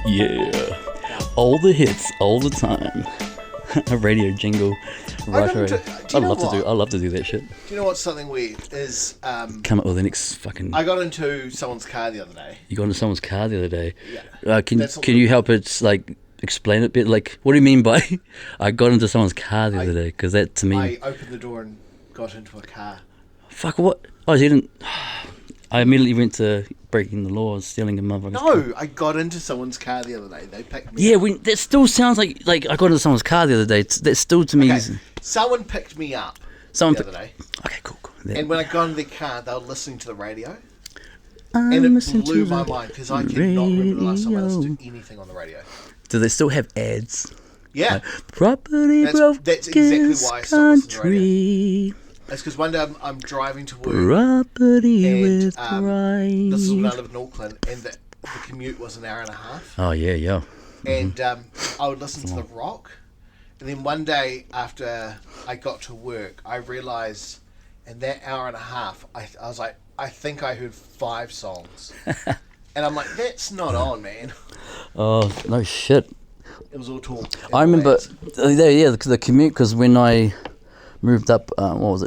Yeah. All the hits, all the time. A radio jingle. Right away. I love to do that shit. Do you know what's something weird is come up with the next fucking. I got into someone's car the other day. You got into someone's car the other day. Yeah. Can you help it explain it a bit? Like, what do you mean by I got into someone's car the other day? Because that to me. I opened the door and got into a car. Fuck what? Oh, you didn't. I immediately went to breaking the laws, stealing a motherfucker's car. No, I got into someone's car the other day. They picked me up. Yeah, that still sounds like I got into someone's car the other day. That still to me is... Someone picked me up the other day. Okay, cool. And when I got in the car, they were listening to the radio. And it blew my mind because I cannot remember the last time I listened to anything on the radio. Do they still have ads? Yeah. Like, property broke. That's exactly why I stopped listening to the radio. It's because one day I'm driving to work. Property with pride. This is when I lived in Auckland, and the commute was an hour and a half. Oh, yeah. And I would listen to The Rock. And then one day after I got to work, I realised in that hour and a half, I was like, I think I heard 5 songs. And I'm like, that's not on, man. Oh, no shit. It was all talk. I remember, the commute, because when I moved up,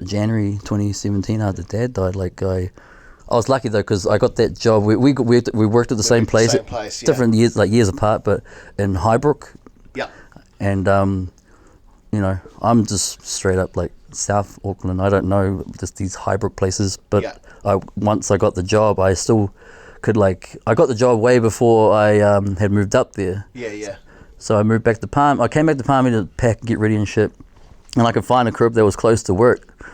January 2017, after Dad died, I was lucky though, because I got that job. We worked at the same place, different years, years apart, but in Highbrook. Yeah. And I'm just straight up South Auckland. I don't know just these Highbrook places, but once I got the job, I still could I got the job way before I had moved up there. Yeah. So I moved back to Palm. I came back to Palmy to pack, get ready and shit. And I could find a crib that was close to work,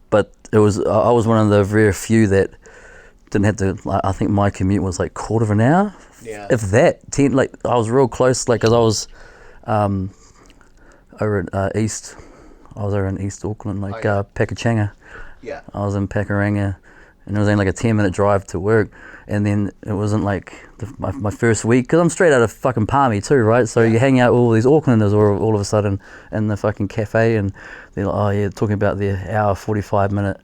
but I was one of the very few that didn't have to. I think my commute was quarter of an hour, if that. 10. I was real close, because I was over in East. I was over in East Auckland, Pakachanga. Yeah. I was in Pakuranga, and it was only a 10-minute drive to work. And then it wasn't my first week, because I'm straight out of fucking Palmy too, right? So you hang out with all these Aucklanders all of a sudden in the fucking cafe, and they're like, oh yeah, talking about their hour 45-minute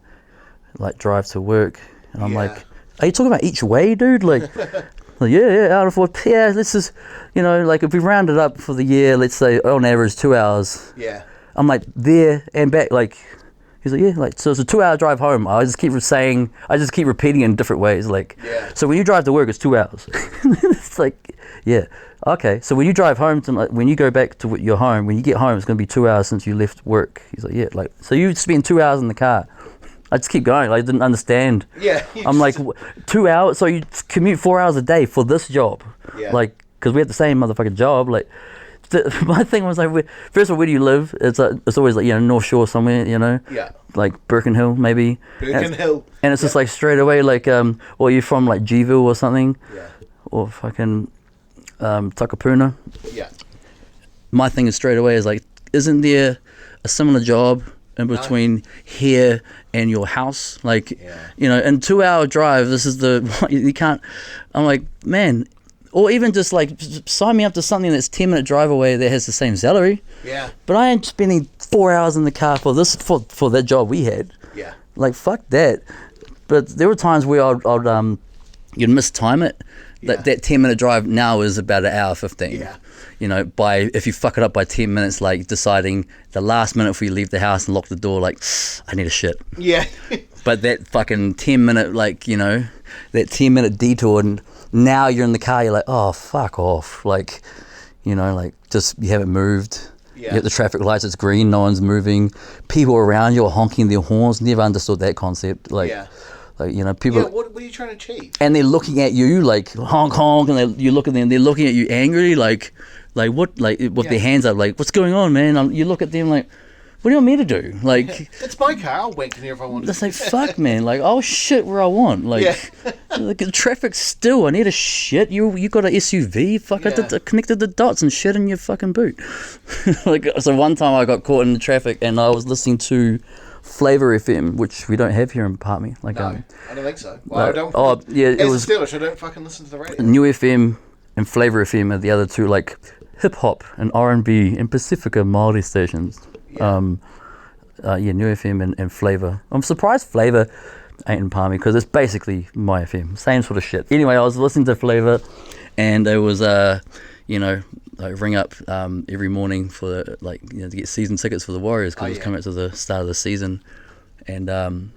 drive to work, and I'm like, are you talking about each way, dude? Yeah, out of 4. Yeah, this is, if we round it up for the year, let's say on average 2 hours. Yeah. I'm there and back, he's like, yeah, so it's a 2-hour drive home. I just keep repeating in different ways, So when you drive to work, it's 2 hours. It's yeah, okay. So when you drive home, when you go back to your home, when you get home, it's going to be 2 hours since you left work. He's like, yeah, so you spend 2 hours in the car. I just keep going. I didn't understand. Yeah. I'm 2 hours, so you commute 4 hours a day for this job. Yeah. Because we have the same motherfucking job, my thing was first of all, where do you live? It's always North Shore somewhere, Yeah. Birkenhill maybe. Birkenhill. And it's just straight away or you're from Gville or something. Yeah. Or fucking Takapuna. Yeah. My thing is straight away is isn't there a similar job in between here and your house? In 2 hour drive, this is you can't. I'm man. Or even just sign me up to something that's 10-minute drive away that has the same salary. Yeah. But I ain't spending 4 hours in the car for that job we had. Yeah. Fuck that. But there were times where you'd mistime it. Yeah. That 10-minute drive now is about an hour 15. Yeah. If you fuck it up by 10 minutes, deciding the last minute before you leave the house and lock the door, I need a shit. Yeah. But that fucking 10-minute, that 10-minute detour, and now you're in the car, you're oh, fuck off. Just, you haven't moved. Yeah. You get the traffic lights, it's green, no one's moving. People around you are honking their horns. Never understood that concept. People. Yeah, what are you trying to achieve? And they're looking at you, honk, honk, and you look at them, they're looking at you angrily, with their hands up, what's going on, man? You look at them what do you want me to do? It's my car. I'll wank in here if I want to. That's fuck, man. I'll shit where I want. The traffic's still. I need a shit. You got an SUV? Fuck, I connected the dots and shit in your fucking boot. So one time I got caught in the traffic and I was listening to Flavor FM, which we don't have here in Palmy. No, I don't think so. Well, I don't. Oh, yeah, it was. As a Steelers, I don't fucking listen to the radio. New FM and Flavor FM are the other two, hip hop and R&B and Pacifica Māori stations. Yeah. New FM and Flavor. I'm surprised Flavor ain't in Palmy because it's basically my FM, same sort of shit. Anyway, I was listening to Flavor, and it was like ring up every morning for to get season tickets for the Warriors because it was coming up to the start of the season, and when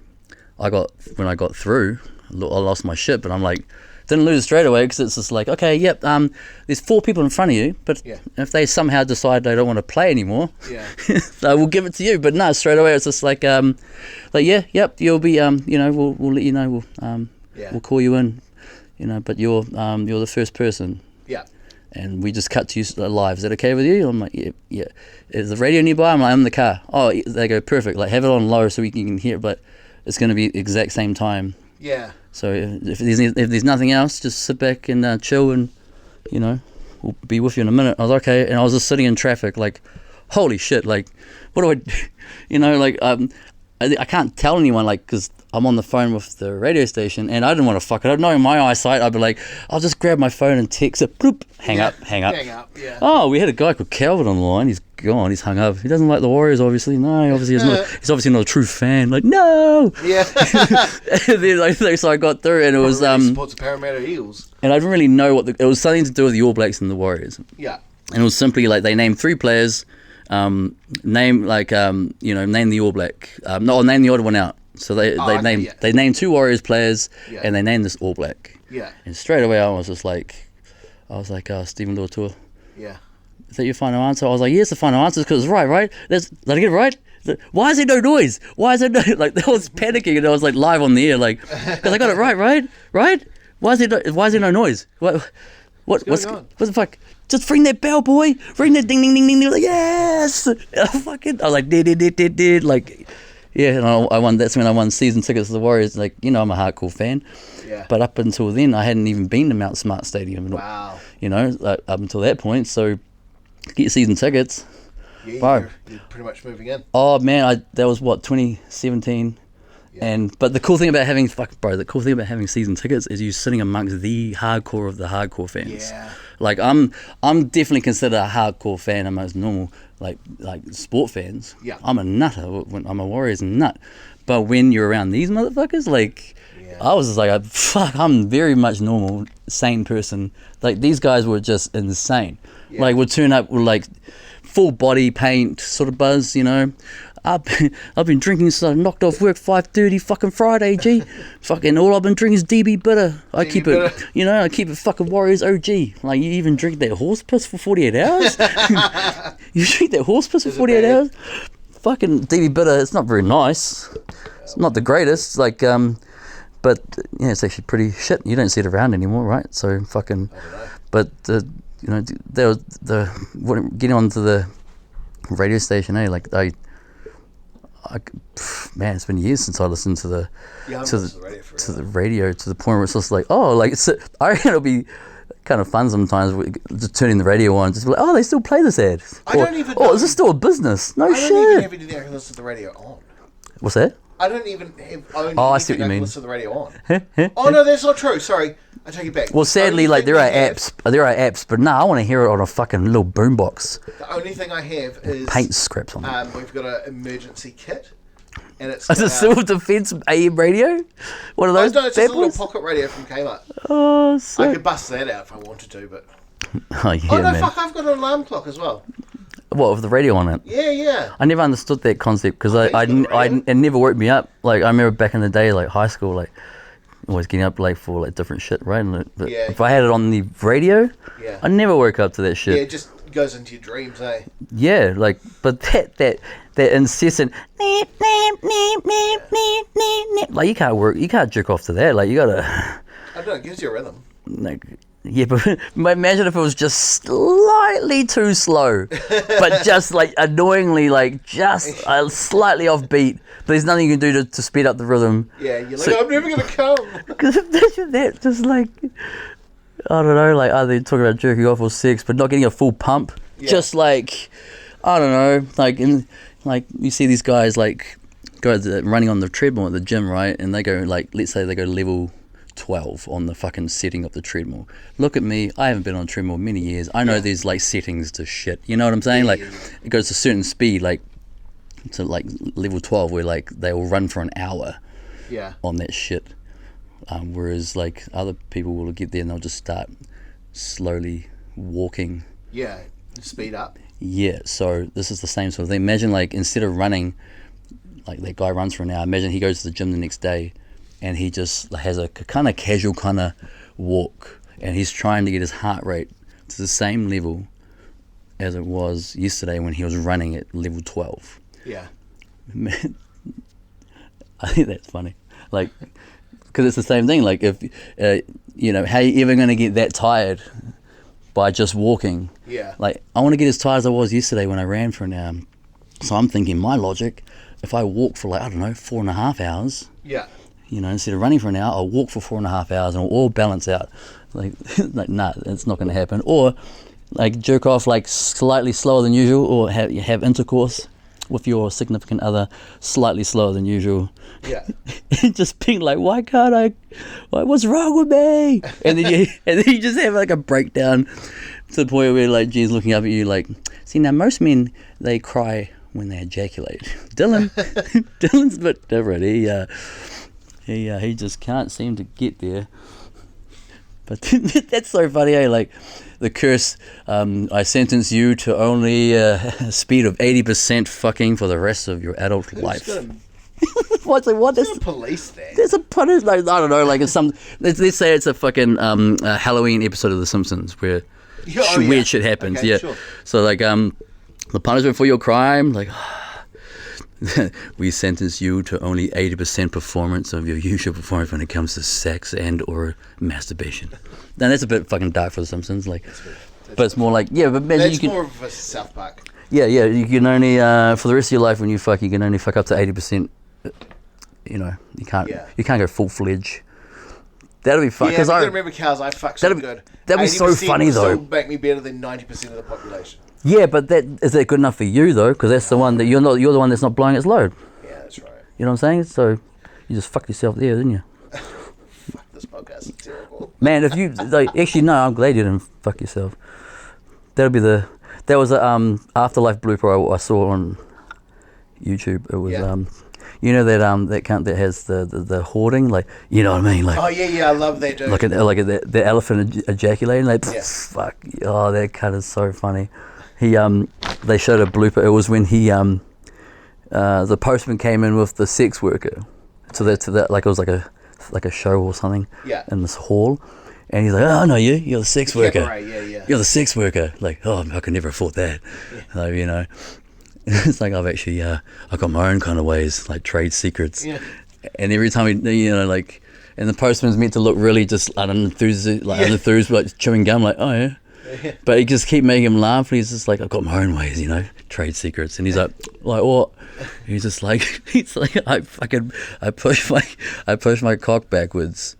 I got through, I lost my shit, but I'm like, didn't lose it straight away because it's just like, okay, yep, there's 4 people in front of you, but if they somehow decide they don't want to play anymore, we'll give it to you. But no, straight away it's just like you'll be we'll let you know, we'll call you in, but you're the first person. And we just cut to you live. Is that okay with you? I'm like, yeah. Is the radio nearby? I'm like, I'm in the car. Oh, they go, perfect. Like, have it on low so you can hear it, but it's going to be exact same time. Yeah. So if there's nothing else, just sit back and chill, and we'll be with you in a minute. I was like, okay, and I was just sitting in traffic, like, holy shit, like, what do I do? I can't tell anyone, like, because I'm on the phone with the radio station, and I didn't want to fuck it up. Knowing my eyesight, I'd be like, I'll just grab my phone and text it, bloop, hang up. Yeah. Oh, we had a guy called Calvin on the line. He's gone. He's hung up. He doesn't like the Warriors, obviously. No, he's obviously not a true fan. Like, no. Yeah. And then, so I got through, and it was supports the Parramatta Eels. And I didn't really know it was something to do with the All Blacks and the Warriors. Yeah. And it was simply like they named 3 players. Name the All Black. Name the odd one out. So they named 2 Warriors players, and they named this All Black. Yeah. And straight away I was like, Stephen Luatua. Yeah. Is that your final answer? I was like, yes, the final answer, because it's right? Did I get it right? Why is there no noise? Why is there no, like, I was panicking, and I was like live on the air, like, because I got it right? Why is there no noise? What's the fuck? Just ring that bell, boy. Ring that ding, ding, ding, ding, ding. Like, yes. And I was like, did. Like, yeah, and I won. That's when I won season tickets to the Warriors. Like, I'm a hardcore fan. Yeah. But up until then, I hadn't even been to Mount Smart Stadium. Wow. Up until that point. So, get season tickets. Yeah, you're pretty much moving in. Oh, man, that was, 2017. Yeah. But the cool thing about having season tickets is you sitting amongst the hardcore of the hardcore fans. Yeah. Like, I'm definitely considered a hardcore fan amongst normal like sport fans. Yeah. I'm a nutter. I'm a Warriors nut. But when you're around these motherfuckers, like, I was just like, fuck, I'm very much normal, sane person. Like, these guys were just insane. Yeah. Like, would turn up with like full body paint sort of buzz, I've been drinking, so I knocked off work 5:30 fucking Friday, G. Fucking all I've been drinking is DB bitter. I keep it fucking Warriors OG. Like, you even drink that horse piss for 48 hours? You drink that horse piss for 48 hours? Fucking DB bitter, it's not very nice. It's not the greatest, like, but yeah, it's actually pretty shit. You don't see it around anymore, right? So fucking, but there was getting onto the radio station, like man, it's been years since I listened to the radio to the point where it's just like, I reckon it'll be kind of fun sometimes just turning the radio on, just be like, they still play this ad. I don't even know. Is this still a business? No shit. I don't even have anything I can listen to the radio on. What's that? I don't even have I see what you mean. Listen to the radio on. Oh no, that's not true. Sorry, I take it back. Well, sadly, like, there are apps, but I want to hear it on a fucking little boombox. The only thing I have is paint scripts on it. We've got an emergency kit, and it's a civil defence AM radio. One of those. No, it's just a little pocket radio from Kmart. Oh, sick. I could bust that out if I wanted to, but. Man. Fuck! I've got an alarm clock as well. What, with the radio on it? Yeah. I never understood that concept because it never woke me up. Like, I remember back in the day, like high school, like always getting up late for like different shit, right? But if I had it on the radio, I never woke up to that shit. Yeah, it just goes into your dreams, eh? Yeah, like, but that incessant like, you can't jerk off to that. Like, you gotta. I don't know, it gives you a rhythm. Like, yeah, but imagine if it was just slightly too slow, but just like annoyingly, like just slightly off beat. But there's nothing you can do to speed up the rhythm. Yeah, you're like, I'm never gonna come. Because imagine that, just like, I don't know, like either talking about jerking off or sex, but not getting a full pump. Yeah. Just like, I don't know, like you see these guys like running on the treadmill at the gym, right? And they go like, let's say they go level 12 on the fucking setting of the treadmill. Look at me, I haven't been on a treadmill many years. I know there's like settings to shit. You know what I'm saying? It goes to a certain speed, like to like level 12, where like they will run for an hour. On that shit. Whereas like other people will get there and they'll just start slowly walking. Yeah, speed up. Yeah, so this is the same sort of thing. Imagine, like, instead of running, like that guy runs for an hour, imagine he goes to the gym the next day and he just has a kind of casual kind of walk, and he's trying to get his heart rate to the same level as it was yesterday when he was running at level 12. Yeah. Man, I think that's funny. Like, because it's the same thing. Like, if, how you ever going to get that tired by just walking? Yeah. Like, I want to get as tired as I was yesterday when I ran for an hour. So I'm thinking, my logic, if I walk for, like, I don't know, 4.5 hours, Yeah. Instead of running for an hour, I'll walk for 4.5 hours and it'll all balance out. Like, nah, it's not going to happen. Or, like, jerk off, like, slightly slower than usual, or have intercourse with your significant other slightly slower than usual. Yeah. Just being like, why can't I? What's wrong with me? And then you just have like a breakdown to the point where like Jen's looking up at you like, see, now most men, they cry when they ejaculate. Dylan's a bit different. He just can't seem to get there. But that's so funny, eh? Like, the curse, I sentence you to only a speed of 80% fucking for the rest of your adult life. What? There's a police there. There's a punish, like, I don't know, like, it's some, let's say it's a fucking Halloween episode of The Simpsons where weird shit happens. Okay, yeah. Sure. So, like, the punishment for your crime, like, we sentence you to only 80% performance of your usual performance when it comes to sex and or masturbation. Now that's a bit fucking dark for The Simpsons, like, but it's more like, yeah, but maybe That's you can, more of a South Park. yeah, you can only for the rest of your life when you fuck, you can only fuck up to 80%. You can't go full fledged. That'll be fun. Yeah, Cause you I gotta remember, cows. I fuck so good. That'd be so 80% funny would though. Still make me better than 90% of the population. Yeah, but is that good enough for you though? Because that's the one that you're the one that's not blowing its load. Yeah, that's right. You know what I'm saying? So you just fucked yourself there, didn't you? Fuck, this podcast is terrible. Man, if you like, actually no, I'm glad you didn't fuck yourself. That was a Afterlife blooper I saw on YouTube. It was that cunt that has the hoarding, like, you know what I mean, like, Oh yeah, I love that dude. like the elephant ejaculating, like, Yeah. fuck, oh, that cunt is so funny. He they showed a blooper. It was when he the postman came in with the sex worker, so that like it was like a show or something. Yeah. In this hall, and he's like, oh no, you're the sex worker. Cabaret, yeah. You're the sex worker. Like, oh, I could never afford that. Yeah. Like, it's like I've actually I've got my own kind of ways, like trade secrets. Yeah. And every time like, and the postman's meant to look really just unenthused, like chewing gum, like, oh yeah. But he just keep making him laugh. And he's just like, I've got my own ways, trade secrets. And he's like what? He's just like, I push my cock backwards,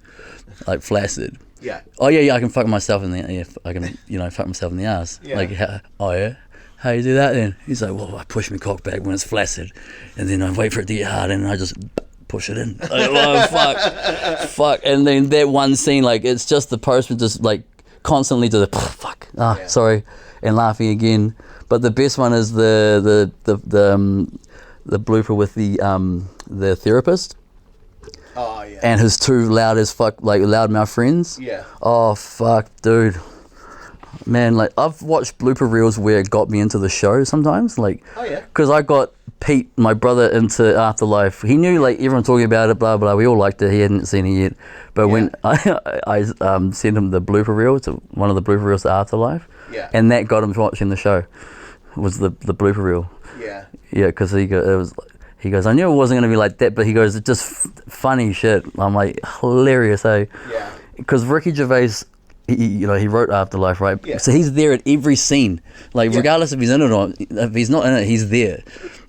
like flaccid. Yeah. Oh yeah, I can fuck myself in the, I can, fuck myself in the ass. Yeah. Like, oh yeah. How you do that then? He's like, well, I push my cock back when it's flaccid, and then I wait for it to get hard, and I just push it in. Like, oh fuck. And then that one scene, like, it's just the postman just like constantly to the fuck, sorry, and laughing again. But the best one is the blooper with the therapist. Oh yeah. And his two loudmouth friends. Yeah. Oh fuck, dude. Man, like, I've watched blooper reels where it got me into the show sometimes, like, Oh yeah. because I got Pete, my brother, into Afterlife. He knew, like, everyone talking about it, blah blah. We all liked it. He hadn't seen it yet, but when I sent him the blooper reel, to one of the blooper reels to Afterlife, and that got him watching the show. Was the blooper reel? Yeah. Yeah, because he goes, I knew it wasn't going to be like that, but he goes, it's just funny shit. I'm like, hilarious, eh? Yeah. Because Ricky Gervais, he wrote Afterlife, right? Yeah. So he's there at every scene, like, regardless if he's in it or if he's not in it, he's there.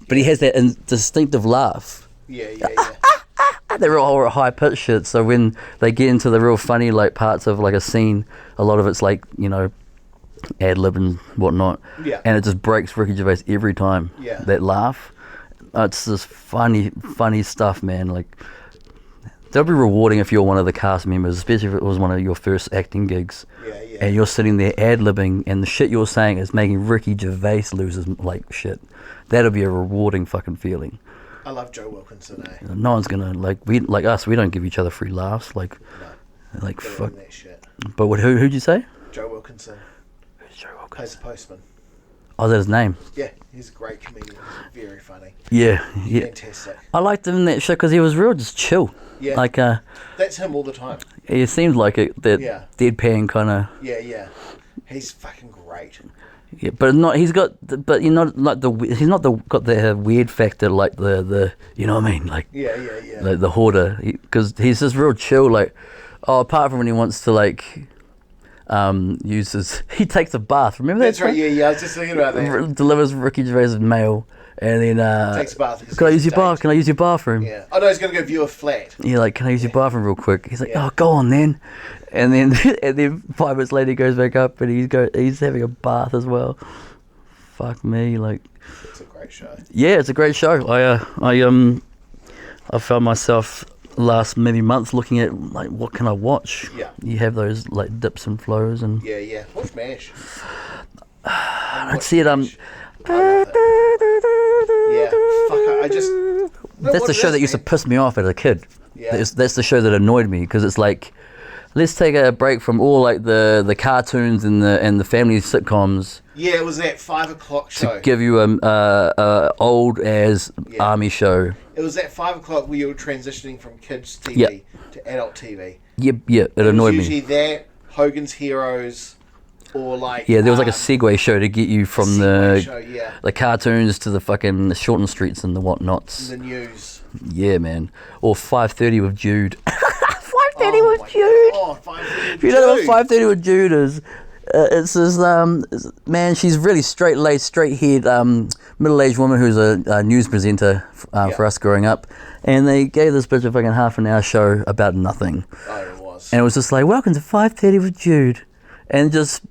But he has that distinctive laugh. Yeah. They're all high pitched shit. So when they get into the real funny, like, parts of like a scene, a lot of it's like, ad lib and whatnot. Yeah. And it just breaks Ricky Gervais every time. Yeah. That laugh. It's just funny stuff, man. Like, that'll be rewarding if you're one of the cast members, especially if it was one of your first acting gigs. Yeah. And you're sitting there ad-libbing, and the shit you're saying is making Ricky Gervais lose his, like, shit. That'll be a rewarding fucking feeling. I love Joe Wilkinson, eh? No one's gonna, like us, we don't give each other free laughs, like, No. like, fuck. That shit. But who'd you say? Joe Wilkinson. Wilkinson. Who's Joe Plays Wilkinson? the postman. Oh, is that his name? Yeah, he's a great comedian. He's very funny. Yeah. Fantastic. I liked him in that show because he was real just chill. Yeah. Like, That's him all the time. he seemed like that Yeah. deadpan kind of. Yeah. He's fucking great. Yeah, but not. He's got. But you're not like the. He's not got the weird factor like the. You know what I mean? Like. Yeah. Like the hoarder, because he's just real chill. Like, apart from when he wants to like. He takes a bath. Remember that? That's right. Yeah. I was just thinking about that. Delivers Ricky Gervais' mail, and then Takes a bath. Can I use your bath? Can I use your bathroom? Yeah. Oh no, he's gonna go view a flat. Yeah, like, can I use your bathroom real quick? He's like, Yeah. oh, go on then. And then 5 minutes later he goes back up and he's having a bath as well. Fuck me, like. It's a great show. Yeah, it's a great show. I found myself last maybe month looking at like what can I watch. Yeah. You have those like dips and flows and. Yeah. Watch MASH. I don't see it. I love it. Yeah. Fuck. I just. That's the show that used to piss me off as a kid. Yeah. That's the show that annoyed me because it's like, let's take a break from all like the cartoons and the family sitcoms Yeah, it was that 5 o'clock show. to give you a old as army show. It was that 5 o'clock where you were transitioning from kids TV Yeah. to adult TV. Yeah, it annoyed It was me. usually that, Hogan's Heroes, or like... Yeah, there was like a segue show to get you from Segue show, yeah. the cartoons to the fucking Shorten Streets and the whatnots. The news. Yeah, man. Or 5:30 with Jude. 5:30 Oh with my Jude. God. Oh, 5:30 If you don't know what 5:30 with Jude is, it's this man. She's really straight-laced, straight-haired, middle-aged woman who's a news presenter for us growing up, and they gave this bitch a fucking half-an-hour show about nothing, Oh, it was. and it was just like, "Welcome to 5:30 with Jude," and just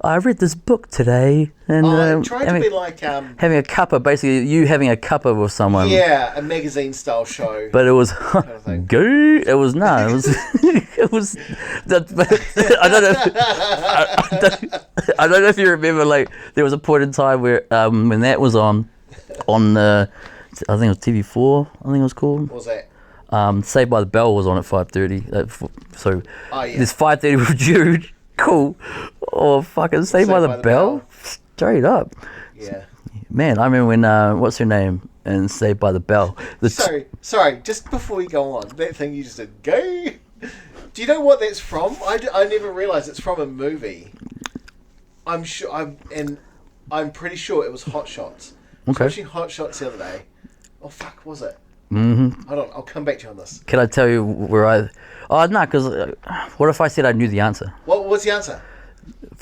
I read this book today, and it tried to be like... having a cuppa, basically you having a cuppa with someone. yeah, a magazine-style show. But it was of thing. goo. It was no. It was it was. I don't know. I don't know if you remember. Like there was a point in time where when that was on the I think it was TV4. I think it was called. What was that? Saved by the Bell was on at 5:30. So Oh, yeah. this 5:30 with Jude. Cool. Or fucking Saved by the Bell. Straight up. Yeah. Man, I remember when what's her name and Saved by the Bell. Sorry, just before we go on, that thing you just did, go. Do you know what that's from? I never realised it's from a movie. I'm sure, I'm pretty sure it was Hot Shots. I was Okay. watching Hot Shots the other day. Oh fuck, was it? Mm-hmm. Hold on, I'll come back to you on this. Can I tell you where I? Oh no, because what if I said I knew the answer? What's the answer?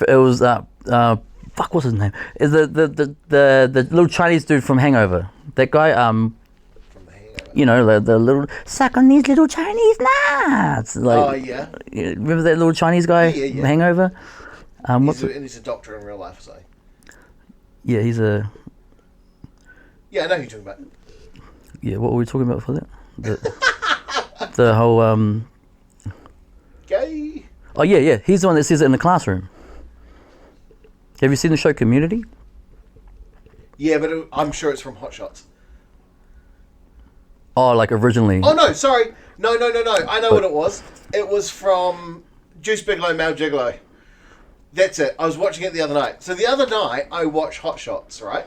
It was fuck, what's his name? Is the little Chinese dude from Hangover? That guy, From The Hangover. you know, the little suck on these little Chinese nuts. Like, Oh yeah. remember that little Chinese guy Yeah. from Hangover? What's He's a doctor in real life, so. yeah, he's a Yeah, I know who you're talking about. yeah. What were we talking about for that? The whole Gay. oh yeah, he's the one that says it in the classroom. Have you seen the show Community? Yeah, but I'm sure it's from Hot Shots. Oh, like originally. Oh no, sorry. No. I know what it was. It was from Juice Bigelow, Mal Gigolo. That's it. I was watching it the other night. So the other night I watched Hot Shots, right?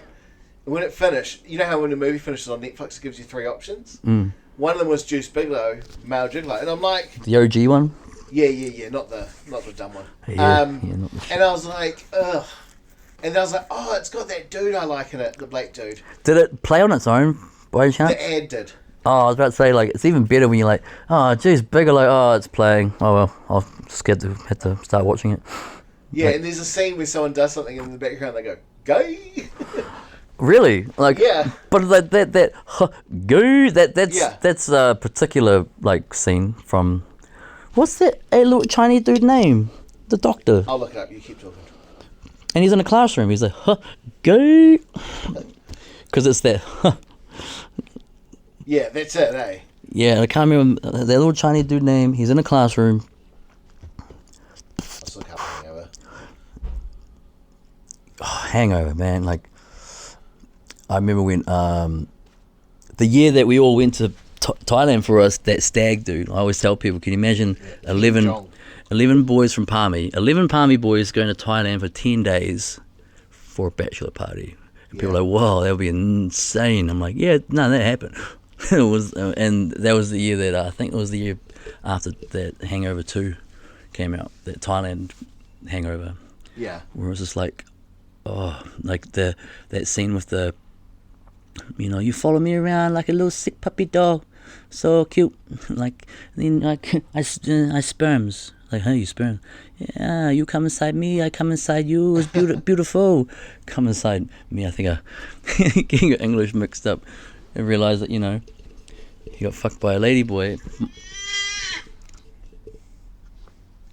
And when it finished, you know how when a movie finishes on Netflix it gives you 3 options? Mm. One of them was Juice Bigelow, Mal Gigolo. And I'm like, The OG one. yeah, not the dumb one. Yeah, not the and I was like, ugh. And then I was like, oh, it's got that dude I like in it, the black dude. Did it play on its own by any chance? The ad did. Oh, I was about to say, like, it's even better when you're like, oh, geez, Bigelow, oh, it's playing. Oh, well, I'll scared to have to start watching it. Yeah, Like- and there's a scene where someone does something in the background, they go, gay. Really? Like, Yeah. But that goo, that's Yeah. that's a particular, like, scene from, what's that a little Chinese dude name? The doctor. I'll look it up, you keep talking. And he's in a classroom. He's like, goo. Because it's that, Yeah, that's it, eh? Yeah, I can't remember that little Chinese dude name. He's in a classroom. Let's look up Hangover. Oh, Hangover, man. Like, I remember when the year that we all went to Thailand for us, that stag dude. I always tell people, can you imagine 11? Jong. 11 boys from Palmy, 11 Palmy boys going to Thailand for 10 days for a bachelor party. And people are like, wow, that would be insane. I'm like, yeah, no, that happened. It was, and that was the year that, I think it was the year after that Hangover 2 came out, that Thailand Hangover. Yeah. Where it was just like, oh, like that scene with the, you know, you follow me around like a little sick puppy dog, so cute. Like, then like I sperms. Like, hey, you sperm. Yeah, you come inside me, I come inside you. It's beautiful. Come inside me. I think I getting English mixed up and realized that, you know, he got fucked by a lady boy.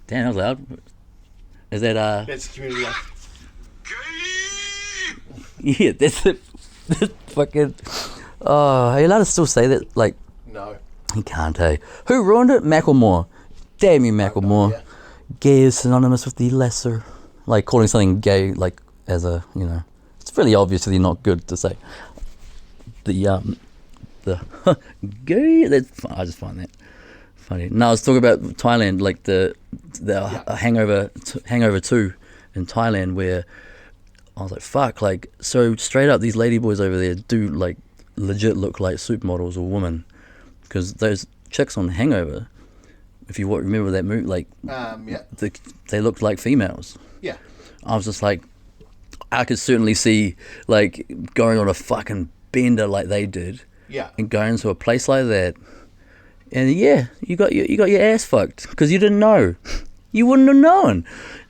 Damn, that was loud. Is that That's community life. Yeah, that's it. That's fucking. Oh, are you allowed to still say that? Like, No. he can't, hey. Who ruined it? Macklemore. Damn you, Macklemore. Yeah. Gay is synonymous with the lesser. Like, calling something gay, like, as a, you know, it's really obviously not good to say. The gay, that's, I just find that funny. No, I was talking about Thailand, like the Hangover 2 in Thailand, where I was like, fuck, like, so straight up, these ladyboys over there do, like, legit look like supermodels or women. Because those chicks on Hangover, if you remember that movie, like, Yeah. they looked like females. Yeah. I was just like, I could certainly see, like, going on a fucking bender like they did. Yeah. And going to a place like that. And yeah, you got your ass fucked because you didn't know. You wouldn't have known.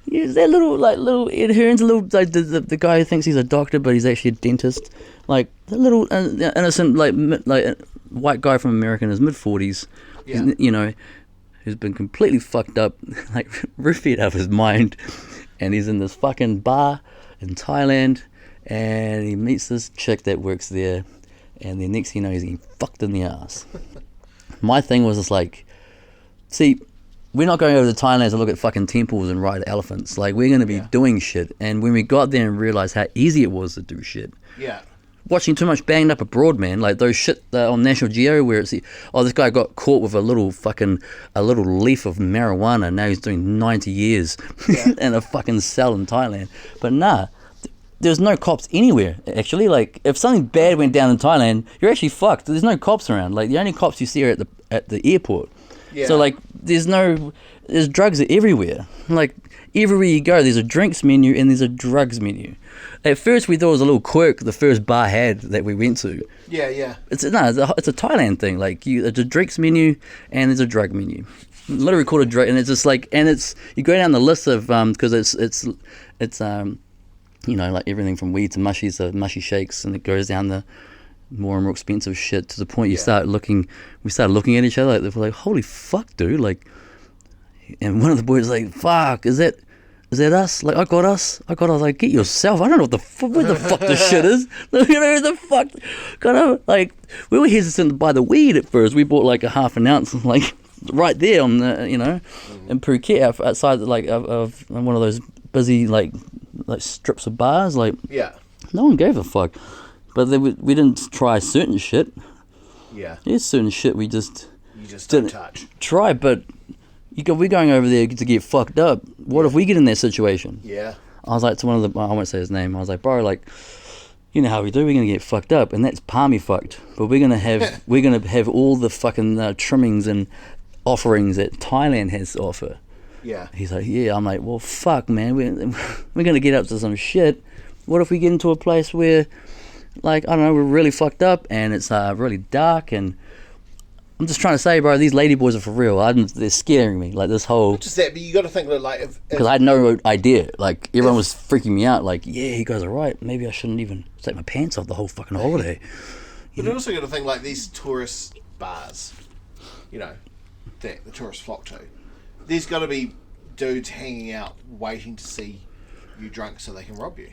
Yeah, that little Ed Hearn's a little, like, the guy who thinks he's a doctor but he's actually a dentist. Like, the little innocent, like white guy from America in his mid-40s. Yeah. You know, who's been completely fucked up, like, roofied out of his mind. And he's in this fucking bar in Thailand and he meets this chick that works there. And the next thing you know, he's getting fucked in the ass. My thing was just like, see, we're not going over to Thailand to look at fucking temples and ride elephants. Like, we're going to be doing shit. And when we got there and realized how easy it was to do shit. Yeah. Watching too much Banged Up Abroad, man. Like, those shit on National Geo where it's, this guy got caught with a little leaf of marijuana. Now he's doing 90 years in a fucking cell in Thailand. But nah. There's no cops anywhere, actually. Like, if something bad went down in Thailand, you're actually fucked. There's no cops around. Like, the only cops you see are at the airport. Yeah. So, like, there's drugs everywhere. Like, everywhere you go, there's a drinks menu and there's a drugs menu. At first, we thought it was a little quirk the first bar had that we went to. Yeah, yeah. It's a Thailand thing. Like, it's a drinks menu and there's a drug menu. Literally called a drug, and it's just like, and it's, you go down the list of, because it's you know, like everything from weed to mushies to mushy shakes, and it goes down the more and more expensive shit to the point we started looking at each other, like, we're like, holy fuck, dude, like, and one of the boys was like, fuck, is that us? Like, I got us, like, get yourself, I don't know where the fuck this shit is, you know, the fuck, kind of, like, we were hesitant to buy the weed at first. We bought like a half an ounce, like, right there on the, you know, in Phuket, outside, like, of one of those busy, like strips of bars. Like, no one gave a fuck. But we didn't try certain shit. Yeah. There's certain shit you just didn't touch. Try, but we're going over there to get fucked up. What if we get in that situation? Yeah. I was like to one of the, I won't say his name, I was like, bro, like, you know how we do, we're going to get fucked up, and that's palmy fucked. But we're going to have all the fucking trimmings and offerings that Thailand has to offer. Yeah. He's like, yeah. I'm like, well, fuck, man. We're going to get up to some shit. What if we get into a place where, like, I don't know, we're really fucked up and it's really dark, and I'm just trying to say, bro, these ladyboys are for real. They're scaring me. Like, this whole... Just that, but you got to think that, like... Because I had no idea. Like, everyone was freaking me out. Like, yeah, you guys are right. Maybe I shouldn't even take my pants off the whole fucking holiday. But you also got to think, like, these tourist bars, you know, that the tourists flock to. There's got to be dudes hanging out waiting to see you drunk so they can rob you.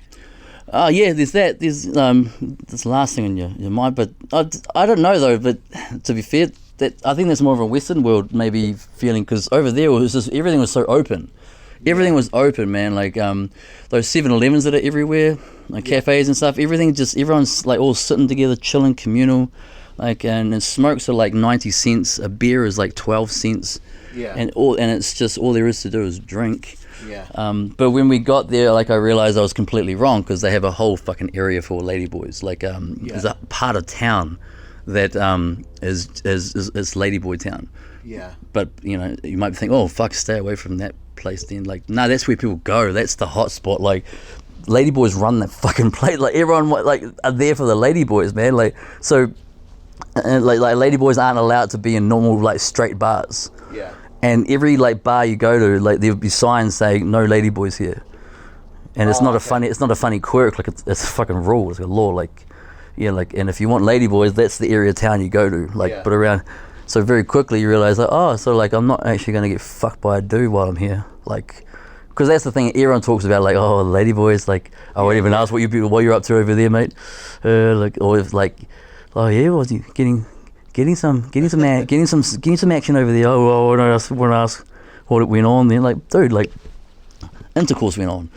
Yeah, there's that. There's this last thing on your mind, but I don't know though. But to be fair, I think that's more of a Western world maybe feeling, because over there it was just everything was so open. Everything was open, man. Like those 7-Elevens that are everywhere, like cafes and stuff. Everything's like all sitting together, chilling, communal. Like, and smokes are like 90 cents. A beer is like 12 cents. Yeah. And it's just all there is to do is drink. Yeah. But when we got there, like, I realized I was completely wrong, because they have a whole fucking area for ladyboys. Like, there's a part of town that is ladyboy town. Yeah. But, you know, you might think, oh, fuck, stay away from that place then. Like, no, that's where people go. That's the hot spot. Like, ladyboys run that fucking place. Like, everyone, like, are there for the ladyboys, man. Like, so, like ladyboys aren't allowed to be in normal, like, straight bars. Yeah. And every, like, bar you go to, like, there'll be signs saying no ladyboys here. And it's not a funny quirk. Like, it's a fucking rule. It's a law. Like, yeah, like, and if you want ladyboys, that's the area of town you go to. Like, but around. So very quickly you realize, like, oh, so, like, I'm not actually going to get fucked by a dude while I'm here. Like, because that's the thing everyone talks about, like, oh, ladyboys, like, I won't even ask what you're up to over there, mate. Like, or if, like, oh yeah, was you getting some action over there? Oh, well, I want to ask what went on then. Like, dude, like, intercourse went on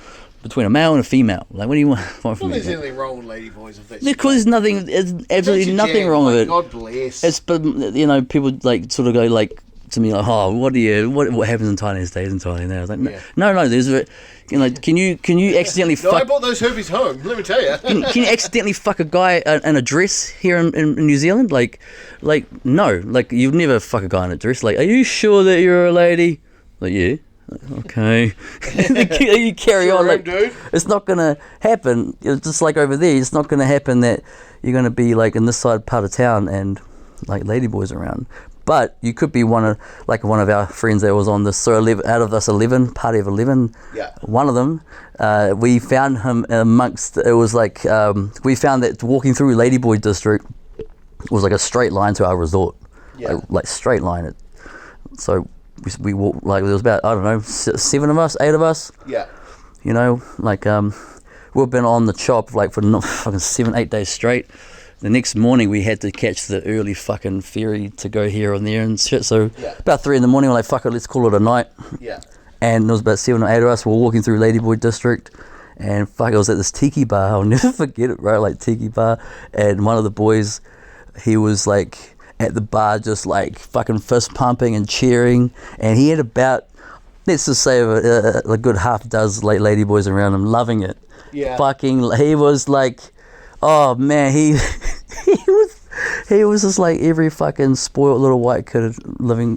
between a male and a female. Like, what do you want from me? There's anything wrong with ladyboys if that's because there's absolutely nothing wrong with it. God bless. It's, but, you know, people, like, sort of go, like, to me, like, oh, what happens in Thailand stays in Thailand. I was like, no, there's, you know, can you accidentally fuck? I brought those herbies home. Let me tell you. Can you accidentally fuck a guy in a dress here in New Zealand? Like, no, like, you'd never fuck a guy in a dress. Like, are you sure that you're a lady? Like, yeah. Okay. You carry on, like, dude. It's not gonna happen. It's just like over there, it's not gonna happen that you're gonna be, like, in this side part of town and, like, ladyboys around. But you could be one of our friends that was on this. So 11, out of us 11, party of 11. Yeah. One of them, we found him amongst. It was like we found that walking through Ladyboy District was like a straight line to our resort. Yeah. Like straight line it. So we walked, like, there was about, I don't know, 7 of us, 8 of us. Yeah. You know, like we've been on the chop, like, for not fucking 7-8 days straight. The next morning we had to catch the early fucking ferry to go here and there and shit. So about 3 a.m, we're like, fuck it, let's call it a night. Yeah. And there was about 7 or 8 of us. We were walking through Ladyboy District, and fuck, I was at this tiki bar. I'll never forget it, bro. Like, tiki bar, and one of the boys, he was like at the bar, just like fucking fist pumping and cheering, and he had about, let's just say, a good half dozen like ladyboys around him, loving it. Yeah. Fucking, he was like, oh man, he was just like every fucking spoiled little white kid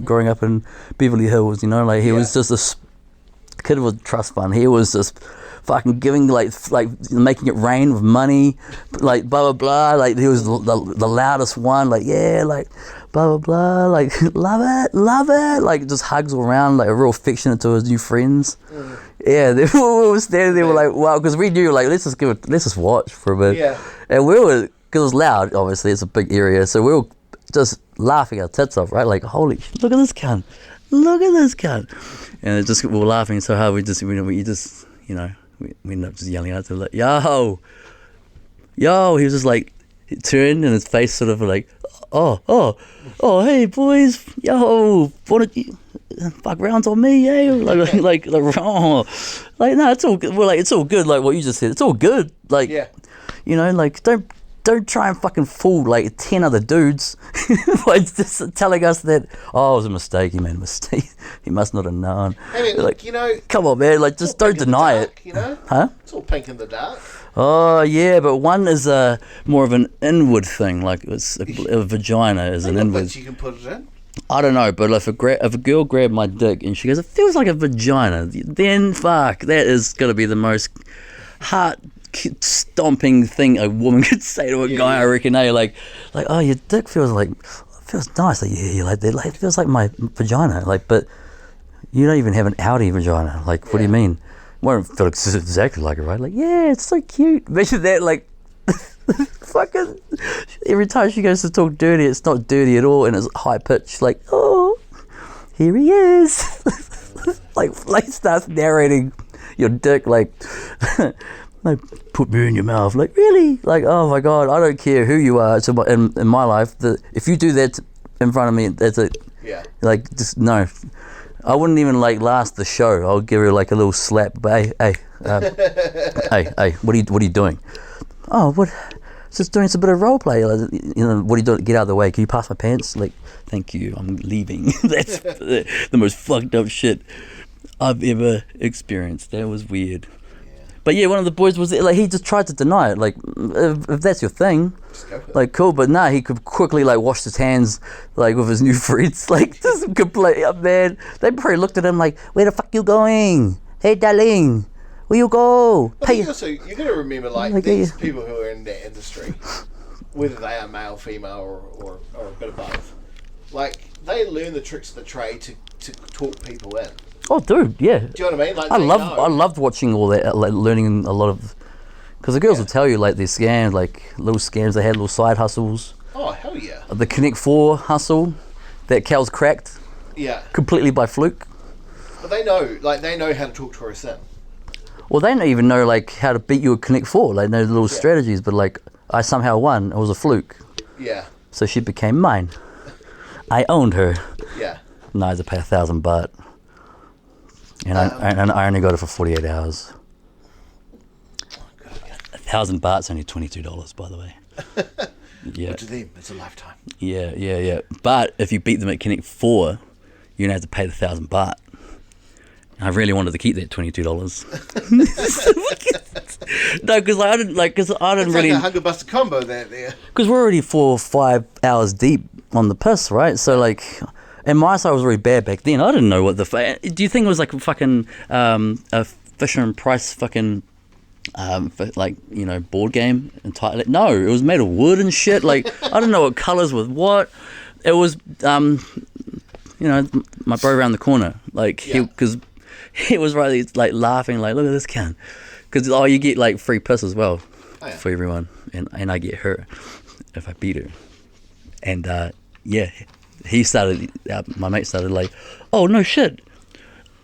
growing up in Beverly Hills, you know, like he was just a kid with trust fund. He was just fucking giving, like making it rain with money, like blah blah blah. Like he was the loudest one, like, yeah, like blah blah blah, like love it, like just hugs all around, like a real affectionate to his new friends. Yeah, we were standing there, we're like, wow, because we knew, like, let's just watch for a bit. Yeah. And we were, because it was loud, obviously, it's a big area, so we were just laughing our tits off, right? Like, holy shit, look at this cunt. And we were laughing so hard, we ended up just yelling out to him, like, yo. He was just like, he turned and his face sort of like, oh, hey boys, yo, wanna fuck rounds on me, yeah, like, oh, like, no, it's all good. Well, like, it's all good, like what you just said, it's all good, like, you know, like, don't try and fucking fool like 10 other dudes by just telling us that, oh, it was a mistake, he made a mistake, he must not have known. I mean, like, you know, come on, man, like, just don't deny dark, it, you know, huh? It's all pink in the dark. Oh yeah, but one is more of an inward thing, like it's a vagina is an inward. You can put it in. I don't know, but if a girl grabbed my dick and she goes, it feels like a vagina, then fuck, that is gonna be the most heart stomping thing a woman could say to a guy. I reckon, like, oh, your dick feels nice, like, yeah, like that, like, it feels like my vagina, like, but you don't even have an outie vagina, like, what do you mean? Won't feel exactly like it, right? Like, yeah, it's so cute. Imagine that, like, fucking, every time she goes to talk dirty, it's not dirty at all, and it's high pitched, like, oh, here he is. like starts narrating your dick, like, like, put me in your mouth, like, really? Like, oh my God, I don't care who you are. So in my life, if you do that in front of me, that's it. Yeah. Like, just no. I wouldn't even like last the show. I'll give her like a little slap. But hey, what are you doing? Oh, what? just doing some bit of role play. Like, you know, what are you doing? Get out of the way. Can you pass my pants? Like, thank you. I'm leaving. That's the most fucked up shit I've ever experienced. That was weird. But yeah, one of the boys was like, he just tried to deny it. Like, if that's your thing, like, cool. But nah, he could quickly like wash his hands, like with his new friends. Like, just complete up, man. They probably looked at him like, where the fuck you going? Hey, darling, where you go? But you got to remember, like these people who are in that industry, whether they are male, female, or a bit of both, like they learn the tricks of the trade to talk people in. Oh, dude, yeah. Do you know what I mean? Like, I loved watching all that, like learning a lot of, because the girls will tell you like their scams, like little scams they had, little side hustles. Oh, hell yeah. The Connect 4 hustle that Cal's cracked. Yeah. Completely by fluke. But they know how to talk tourists in. Well, they don't even know like how to beat you at Connect 4. Like, know little strategies, but like I somehow won. It was a fluke. Yeah. So she became mine. I owned her. Yeah. And I had to pay 1,000 baht. And I only got it for 48 hours. 1,000 baht's only $22, by the way. Yeah. But to them, it's a lifetime. Yeah. But if you beat them at Connect 4, you're gonna have to pay the 1,000 baht. I really wanted to keep that $22. No, because I didn't It's really. like a Hunger Buster combo there. Because we're already 4 or 5 hours deep on the piss, right? So like. And my side was really bad back then. I didn't know what the do you think it was like a fucking a Fisher and Price fucking like, you know, board game entirely? No, it was made of wood and shit. Like, I don't know what colours with what. It was you know, my bro around the corner, like because he was really like laughing, like, look at this cunt, because you get like free piss as well for everyone, and I get hurt if I beat her, and he started, my mate started like, oh no shit,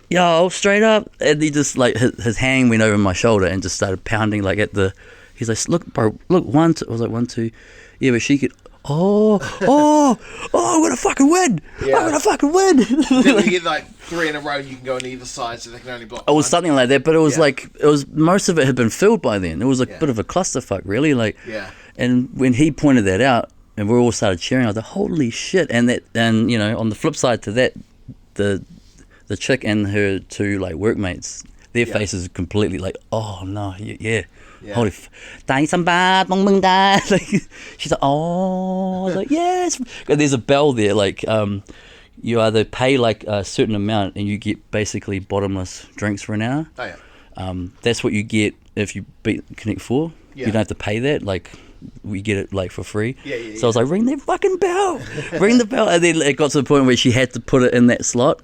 yo, straight up, and he just like his hand went over my shoulder and just started pounding like at the, he's like, look bro, look, 1, 2, I was like 1, 2, yeah, but she could, I'm gonna fucking win, I'm gonna fucking win. Then you get like 3 in a row, you can go on either side, so they can only block it was one. something like that, but it was like, it was, most of it had been filled by then. It was a bit of a clusterfuck, really, like, and when he pointed that out, and we all started cheering, I was like, holy shit. And you know, on the flip side to that, the chick and her 2 like workmates, their faces completely like, oh no, holy like, she's like, oh, I was like, yes. And there's a bell there, like you either pay like a certain amount and you get basically bottomless drinks for an hour. That's what you get if you beat Connect 4. You don't have to pay that, like we get it like for free. So I was like, ring that fucking bell, ring the bell. And then it got to the point where she had to put it in that slot.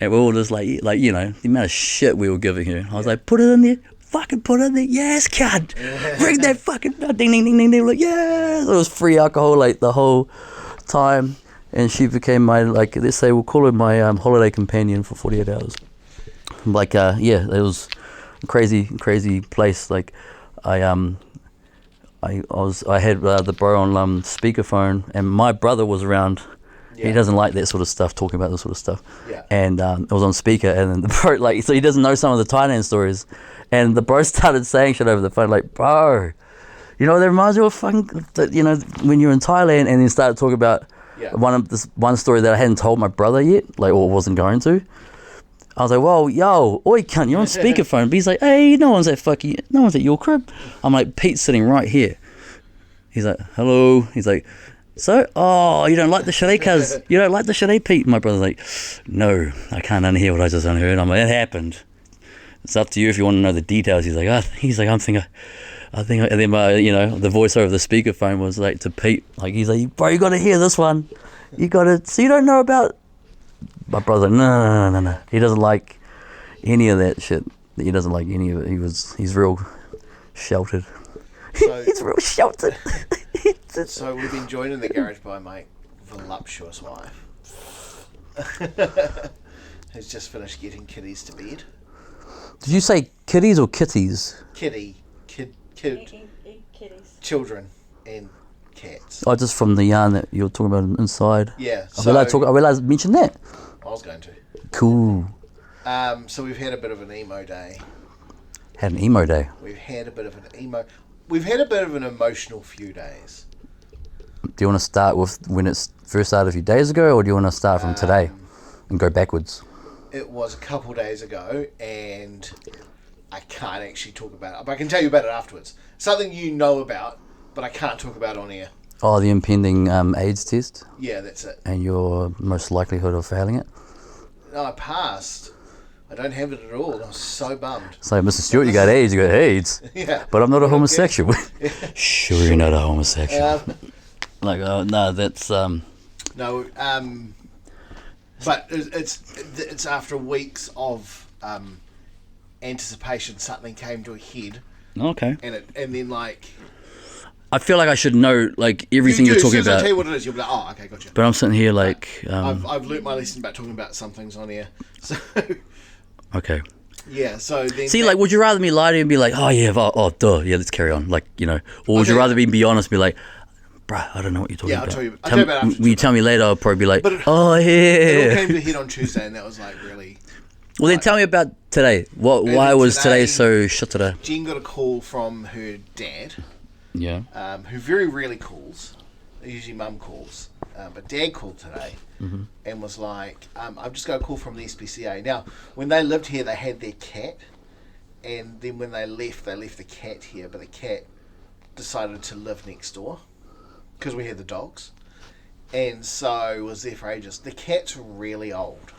And we're all just like, you know, the amount of shit we were giving her. I was like, put it in there, fucking put it in there, yes, cunt, ring that fucking bell, ding ding ding ding ding. Like, yeah, it was free alcohol like the whole time, and she became my, like, let's say we'll call her my holiday companion for 48 hours. Like, it was a crazy place. Like, I had the bro on speakerphone, and my brother was around. He doesn't like that sort of stuff, talking about this sort of stuff. And it was on speaker, and then the bro, like, so he doesn't know some of the Thailand stories, and the bro started saying shit over the phone, like, bro, you know, that reminds me of fucking, you know, when you're in Thailand, and then started talking about one story that I hadn't told my brother yet, like, or wasn't going to. I was like, well, yo, oi cunt, you're on speakerphone. But he's like, hey, no one's at your crib. I'm like, Pete's sitting right here. He's like, hello. He's like, so, you don't like the chalet, cuz? You don't like the chalet, Pete? My brother's like, no, I can't unhear what I just unheard. I'm like, it happened. It's up to you if you want to know the details. He's like, I think, and then you know, the voice over the speakerphone was like to Pete, like, he's like, bro, you got to hear this one. So you don't know about. My brother, no. He doesn't like any of that shit. He doesn't like any of it. He's real sheltered. So, he's real sheltered. So we've been joined in the garage by my voluptuous wife, who's just finished getting kitties to bed. Did you say kitties or kitties? Kid, kitties. Children and cats. Oh, just from the yarn that you were talking about inside. Yeah. I realised mention that. I was going to. Cool. So we've had a bit of an emo day. Had an emo day. We've had a bit of an emo. we've had a bit of an emotional few days. Do you want to start with when it first started a few days ago, or do you want to start from today and go backwards? It was a couple days ago, and I can't actually talk about it. But I can tell you about it afterwards. Something you know about, but I can't talk about on air. Oh, the impending AIDS test? Yeah, that's it. And your most likelihood of failing it? No, I passed. I don't have it at all. I was so bummed. It's like, Mr. Stewart, you got AIDS. You got AIDS. Yeah. But I'm not a homosexual. Sure, you're not a homosexual. No, that's... No, but it's after weeks of anticipation, something came to a head. Okay. And then like... I feel like I should know like everything you're talking as soon as about. I tell you what it is, you'll be like, oh, okay, gotcha. But I'm sitting here like... I've learnt my lesson about talking about some things on air. So... Okay. Yeah, so then... See, like, would you rather me lie to you and be like, oh, yeah, duh, yeah, let's carry on. Like, you know, or would you rather me be honest and be like, bruh, I don't know what you're talking about. I'll tell you about after. When you tell me later, I'll probably be like, It oh, yeah. It all came to a head on Tuesday, and that was like really... Well, then tell me about today. Why was today so shit today? Jen got a call from her dad. Yeah. Who very rarely calls. Usually mum calls. But dad called today and was like, I've just got a call from the SPCA. Now, when they lived here, they had their cat. And then when they left the cat here. But the cat decided to live next door because we had the dogs. And so was there for ages. The cat's really old.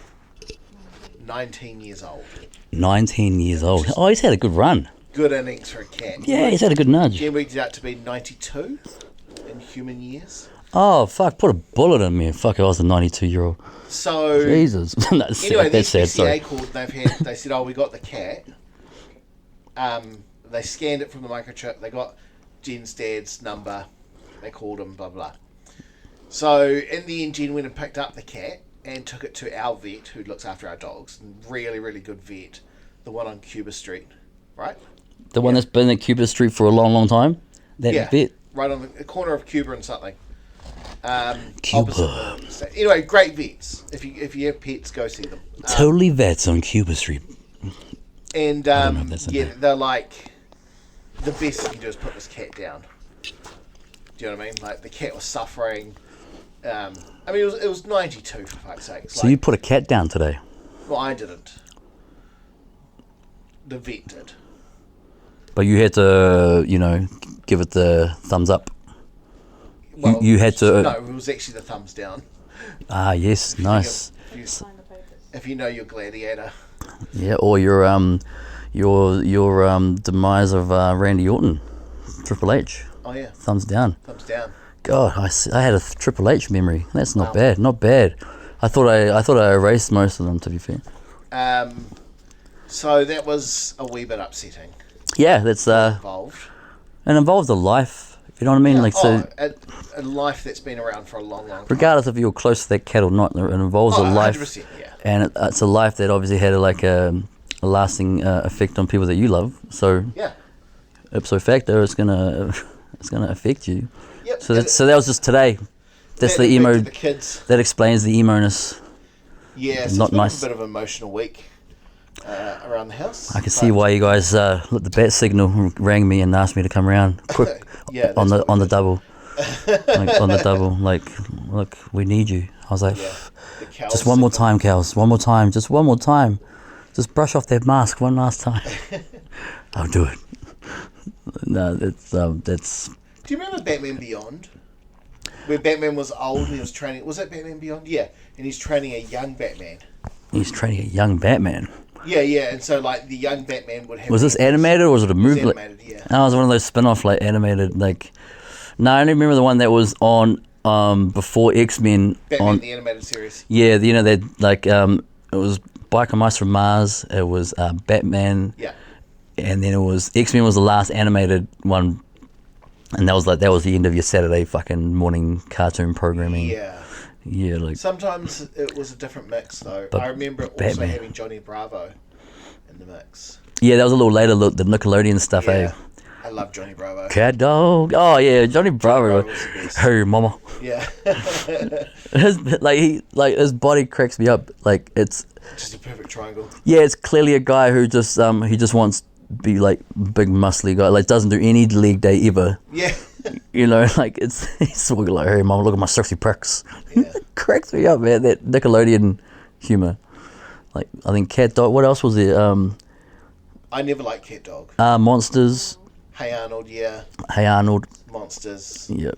19 years old. 19 years old. Oh, he's had a good run. Good innings for a cat. Yeah, he's had a good nudge. Jen worked out to be 92 in human years. Oh, fuck, put a bullet in me. Fuck, I was a 92-year-old. So... Jesus. That's anyway, that's the sad, sorry. SPCA called, they said, oh, we got the cat. They scanned it from the microchip. They got Jen's dad's number. They called him, blah, blah. So, in the end, Jen went and picked up the cat and took it to our vet, who looks after our dogs. Really, really good vet. The one on Cuba Street, right? The one that's been at Cuba Street for a long, long time? That vet? Right on the corner of Cuba and something. Cuba. Anyway, great vets. If you have pets, go see them. Totally Vets on Cuba Street. And they're like, the best thing you can do is put this cat down. Do you know what I mean? Like, the cat was suffering. I mean, it was 92 for fuck's sake. So you put a cat down today? Well, I didn't. The vet did. But you had to, give it the thumbs up. Well, you had to... No, it was actually the thumbs down. Ah, yes, nice. If you know your gladiator. Yeah, or your demise of Randy Orton, Triple H. Oh yeah. Thumbs down. Thumbs down. God, I had a Triple H memory. That's not bad. Not bad. I thought I erased most of them, to be fair. So that was a wee bit upsetting. Yeah, that's Involved. And involved a life. You know what I mean? Yeah, a life that's been around for a long, long time. Regardless if you're close to that cat or not, it involves a life. 100%, yeah. And it's a life that obviously had a lasting effect on people that you love. So yeah, ipso facto, it's gonna affect you. Yep. So that was just today. That's the emo. The kids. That explains the emo-ness. Yeah, so not it's been nice. a bit of an emotional week around the house. I can see why you guys lit the bat signal, rang me and asked me to come around quick. Yeah, on the double. Like, on the double, like, look, we need you. I was like, just one more time, Kels, one more time, just one more time. Just brush off that mask one last time. I'll do it. No, that's... Do you remember Batman Beyond? Where Batman was old and he was training... Was that Batman Beyond? Yeah, and he's training a young Batman. He's training a young Batman? Yeah, and so, like, the young Batman would have... Was this animated or was it a movie? It was animated, yeah. Oh, it was one of those spin-off, like, animated, like... No, I only remember the one that was on before X-Men. Batman, the animated series. Yeah, that, like, it was Biker Mice from Mars, it was Batman. Yeah. And then it was... X-Men was the last animated one. And that was the end of your Saturday fucking morning cartoon programming. Yeah. Yeah, like... Sometimes it was a different mix, though. But I remember also having Johnny Bravo in the mix. Yeah, that was a little later, the Nickelodeon stuff, Yeah. I love Johnny Bravo. Cat dog. Oh yeah, Johnny Bravo. Was the best. Hey, mama. Yeah. his body cracks me up. Like, it's just a perfect triangle. Yeah, it's clearly a guy who just he just wants be like big muscly guy, like doesn't do any leg day ever. Yeah. You know, like he's talking like, hey mom, look at my sexy pricks. Yeah. Cracks me up, man, that Nickelodeon humour. Like, I think Cat Dog, what else was there? I never liked Cat Dog. Monsters. Hey Arnold, yeah. Hey Arnold. Monsters. Yep.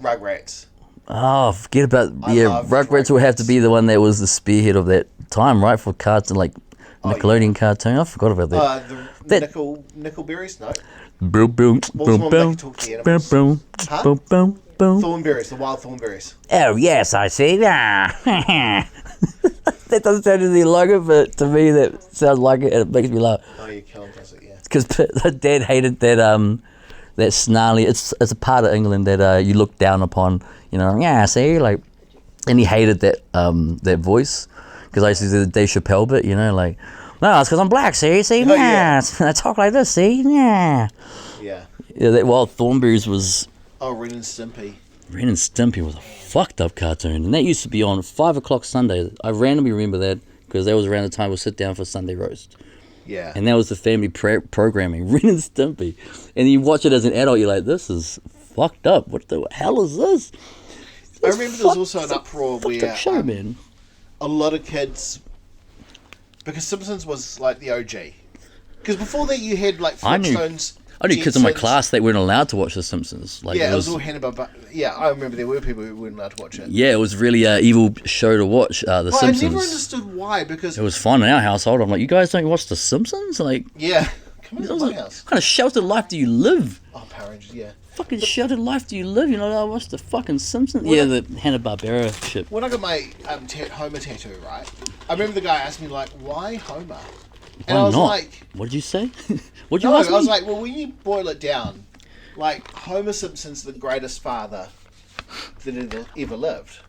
Rugrats. Oh, forget about, love Rugrats will have to be the one that was the spearhead of that time, right? For cartoon, like Nickelodeon cartoon. I forgot about that. The Nickelberries? No. Boom, boom, What was boom, the one that boom, could talk to boom, animals? boom, Huh? boom, boom, boom. Thornberries, the wild thornberries. Oh, yes, I see. That doesn't sound anything like it, but to me that sounds like it, and it makes me laugh. Oh, you killing us, yeah. Because Dad hated that snarly. It's a part of England that you look down upon. You know, yeah, see, like, and he hated that voice because I used to do the Dave Chappelle bit. You know, like, no, it's because I'm black. See, Oh, yeah. I talk like this. See, yeah. Yeah. Yeah, that Wild Thornberries was. Oh, Ren and Stimpy. Ren and Stimpy was a fucked up cartoon, and that used to be on 5 o'clock Sunday. I randomly remember that because that was around the time we'll sit down for Sunday roast. Yeah. And that was the family programming, Ren and Stimpy. And you watch it as an adult, you're like, this is fucked up. What the hell is this? I remember there was also an uproar where Show, man. a lot of kids, because Simpsons was like the OG. Because before that you had like Flintstones. I knew kids in my class that weren't allowed to watch The Simpsons. Like, yeah, it was all Hanna-Barbera. Yeah, I remember there were people who weren't allowed to watch it. Yeah, it was really an evil show to watch, The Simpsons. I never understood why, because... It was fun in our household. I'm like, you guys don't watch The Simpsons? Like, yeah, come into my house. What kind of sheltered life do you live? Oh, Power Rangers, yeah. Fucking sheltered life do you live? You know, I watch the fucking Simpsons. The Hanna-Barbera shit. When I got my Homer tattoo, right, I remember the guy asked me, like, why Homer? And Why I was not? like... What did you say? What did you ask me? I was like, well, when you boil it down, like, Homer Simpson's the greatest father that ever lived.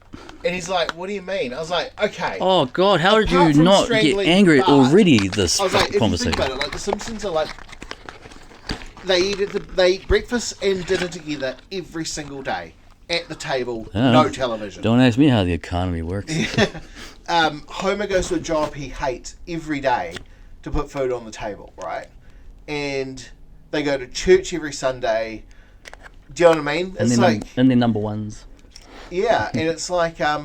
And he's like, what do you mean? I was like, okay. Oh, God, how did apart you from not get strangling angry Bart, already this I was like, if you conversation? think about it, like, the Simpsons are like, they eat breakfast and dinner together every single day. At the table, no television. Don't ask me how the economy works. Homer goes to a job he hates every day to put food on the table, right? And they go to church every Sunday. Do you know what I mean? It's And they're number ones. Yeah, and it's like, are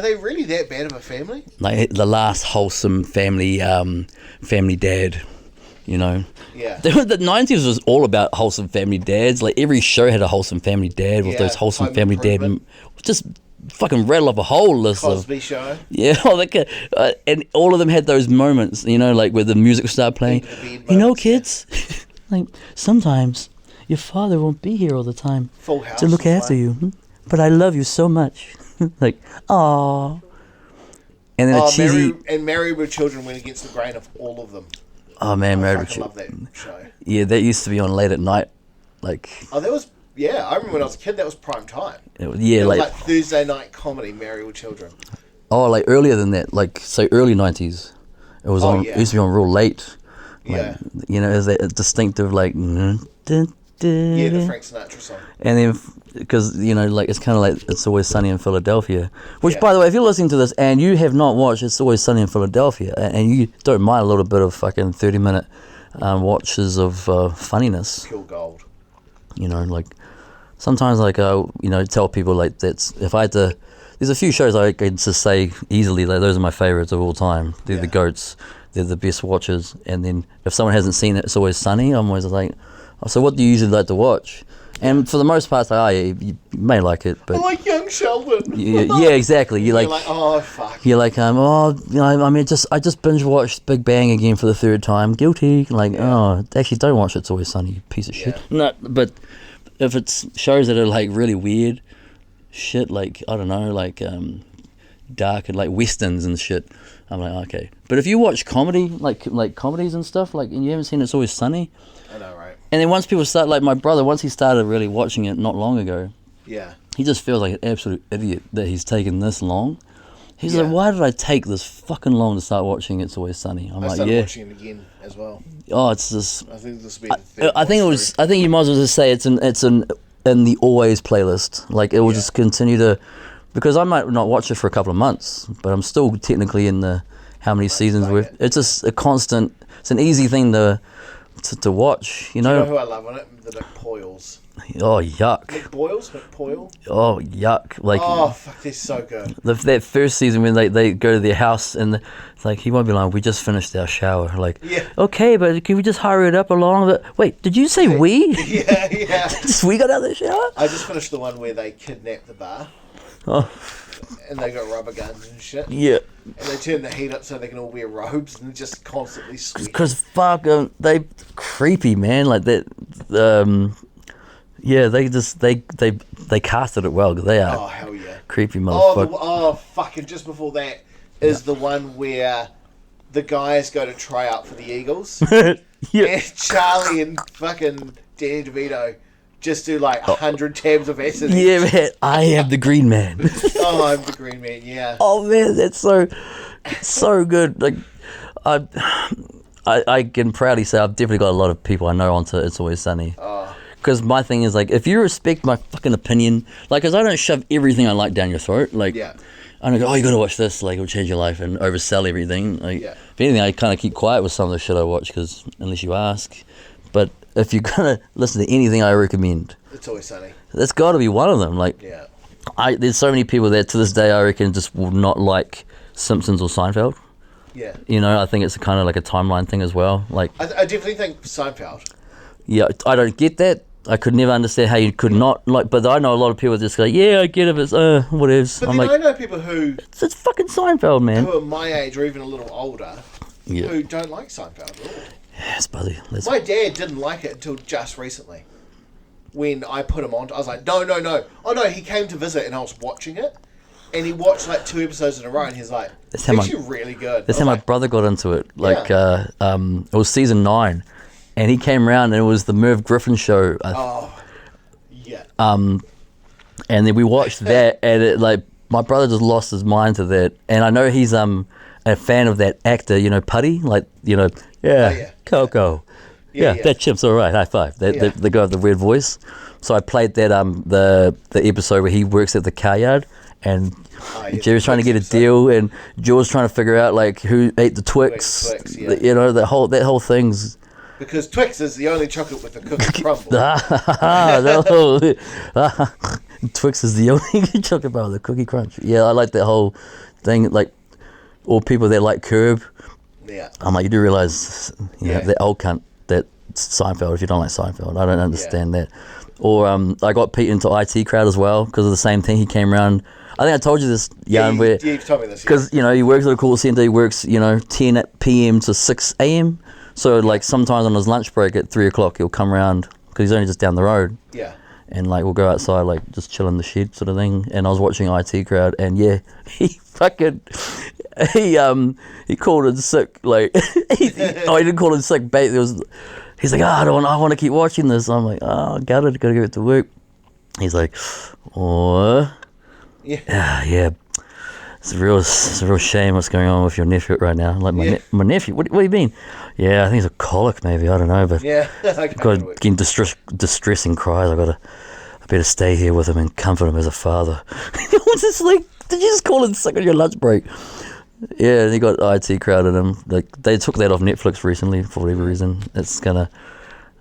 they really that bad of a family? Like the last wholesome family dad, you know? Yeah. The 90s was all about wholesome family dads. Like every show had a wholesome family dad with those wholesome Home family dad. Improvement. Just fucking rattle off a whole list Cosby Show. Yeah, and all of them had those moments, you know, like where the music would start playing. You know, kids, like sometimes your father won't be here all the time Full House to look after you, but I love you so much. Like, aww. And then a cheesy. Married with Children went against the grain of all of them. Oh man, Married with I love that show. Yeah, that used to be on late at night, like. Oh, that was. Yeah, I remember when I was a kid, that was prime time. It was like Thursday night comedy, Married with Children. Oh, like earlier than that, like say early 90s. It was on. Yeah. It used to be on real late. Like, yeah. You know, there's that distinctive like. Yeah, the Frank Sinatra song. And then, because you know, like it's kind of like It's Always Sunny in Philadelphia. Which, by the way, if you're listening to this and you have not watched It's Always Sunny in Philadelphia, and you don't mind a little bit of fucking 30-minute watches of funniness. Pure gold. You know, like. Sometimes, like, you know, tell people, like, that's, if I had to, there's a few shows I could just say easily, like, those are my favorites of all time. They're the GOATs. They're the best watches. And then if someone hasn't seen it, It's Always Sunny, I'm always like, oh, so what do you usually like to watch? And for the most part, it's like, oh, yeah, you may like it, but... I like Young Sheldon. yeah, exactly. You're like, oh, fuck. You're like, oh, you know, I mean, I just binge-watched Big Bang again for the third time. Guilty. Like, oh, actually, don't watch It's Always Sunny, you piece of shit. No, but... If it's shows that are like really weird shit, like I don't know, like dark and like westerns and shit, I'm like, okay. But if you watch comedy, like comedies and stuff, like, and you haven't seen It's Always Sunny, I know, right? And then once people start, like my brother, once he started really watching it not long ago, he just feels like an absolute idiot that he's taken this long. He's like, why did I take this fucking long to start watching It's Always Sunny? I'm like, watching it again as well. Oh, it's just. I think this will be the third I think you might as well just say it's in the always playlist. Like it will just continue to, because I might not watch it for a couple of months, but I'm still technically in the how many seasons with. It's just a constant. it's an easy thing to watch. You Do you know. know who I love on it? The McPoyles. Oh yuck. McPoyle? Oh yuck. Like. Oh fuck, they're so good. That first season when they go to their house and it's like he won't be lying. We just finished our shower. Like, Yeah. okay, but can we just hurry it up along? But wait, did you say we? Yeah. Just we got out of the shower? I just finished the one where they kidnap the bar. Oh, And they got rubber guns and shit. yeah. And they turn the heat up so they can all wear robes and just constantly sweat. Because fuck, they creepy, man. Like that. Yeah, they casted it well. 'Cause they are Oh hell yeah. creepy motherfuckers. Fucking just before that is the one where the guys go to try out for the Eagles. Yeah. And Charlie and fucking Danny DeVito just do like 100 tabs of acid. Yeah, man. I am the Green Man. Oh, I'm the Green Man, yeah. Oh man, that's so good. Like, I can proudly say I've definitely got a lot of people I know onto It's Always Sunny. Oh, Because my thing is like, if you respect my fucking opinion, like, cause I don't shove everything I like down your throat. Like, yeah. I don't go, oh, you gotta watch this. Like, it'll change your life and oversell everything. Like, Yeah. if anything, I kind of keep quiet with some of the shit I watch, because unless you ask. But if you're gonna listen to anything I recommend, It's Always Sunny. that's got to be one of them. Like, Yeah. there's so many people that to this day I reckon just will not like Simpsons or Seinfeld. Yeah. You know, I think it's kind of like a timeline thing as well. Like, I definitely think Seinfeld. yeah, I don't get that. I could never understand how you could not like. But I know a lot of people just go, yeah, I get it. It's whatever. But I'm then like, I know people who it's fucking Seinfeld, man. are my age or even a little older Yeah, who don't like Seinfeld at all. yes, buddy. Let's. My dad didn't like it until just recently. When I put him on, I was like, no. Oh no, he came to visit and I was watching it. And he watched like 2 episodes in a row and he's like, it's actually really good. That's I how was my like, brother got into it. Like, it was season 9, and he came around, and it was the Merv Griffin show. oh, yeah. And then we watched that, and it, like, my brother just lost his mind to that. And I know he's a fan of that actor, you know, Putty, like, you know, yeah. Coco. Yeah, that chip's all right. High five. The guy with the weird voice. So I played that the episode where he works at the car yard, and Jerry's trying to get a deal, and George's trying to figure out like who ate the Twix. Yeah. You know, that whole thing's. Because Twix is the only chocolate with the cookie crumble. Twix is the only chocolate bar with the cookie crunch. Yeah, I like that whole thing. Like, all people that like Curb. Yeah. I'm like, you do realize, Yeah. that old cunt, that Seinfeld. If you don't like Seinfeld, I don't understand that. Or I got Pete into IT Crowd as well because of the same thing. He came around. I think I told you this, Jan, where you've told me this. because you know he works at a call center. He works 10 p.m. to 6 a.m. So like sometimes on his lunch break at 3 o'clock he'll come around because he's only just down the road. Yeah. And like we'll go outside, like just chill in the shed sort of thing. And I was watching IT Crowd, and yeah, he called in sick. Like he didn't call in sick. But he's like, I want to keep watching this. I'm like, oh, gotta go to work. He's like, oh, yeah. It's a real shame what's going on with your nephew right now. Like my nephew. What do you mean? Yeah, I think he's a colic maybe. I don't know, but got getting distressing cries. I better stay here with him and comfort him as a father. What's this like? Did you just call in sick on your lunch break? Yeah, and he got IT Crowd in him. Like they took that off Netflix recently for whatever reason. It's gonna.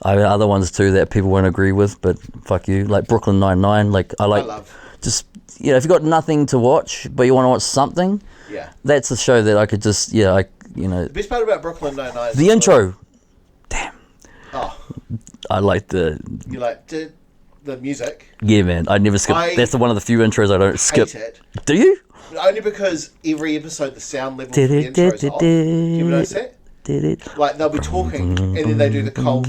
I have other ones too that people won't agree with, but fuck you. Like Brooklyn Nine-Nine. Like I love. Just if you got nothing to watch but you want to watch something. Yeah. That's a show that I could just The best part about Brooklyn Nine-Nine is the intro. Damn. Oh. I like You like the music. Yeah, man. I never skip. That's one of the few intros I don't skip. Hate it. Do you? Only because every episode the sound level for the intro is off. Do you ever notice that? Like they'll be talking and then they do the cold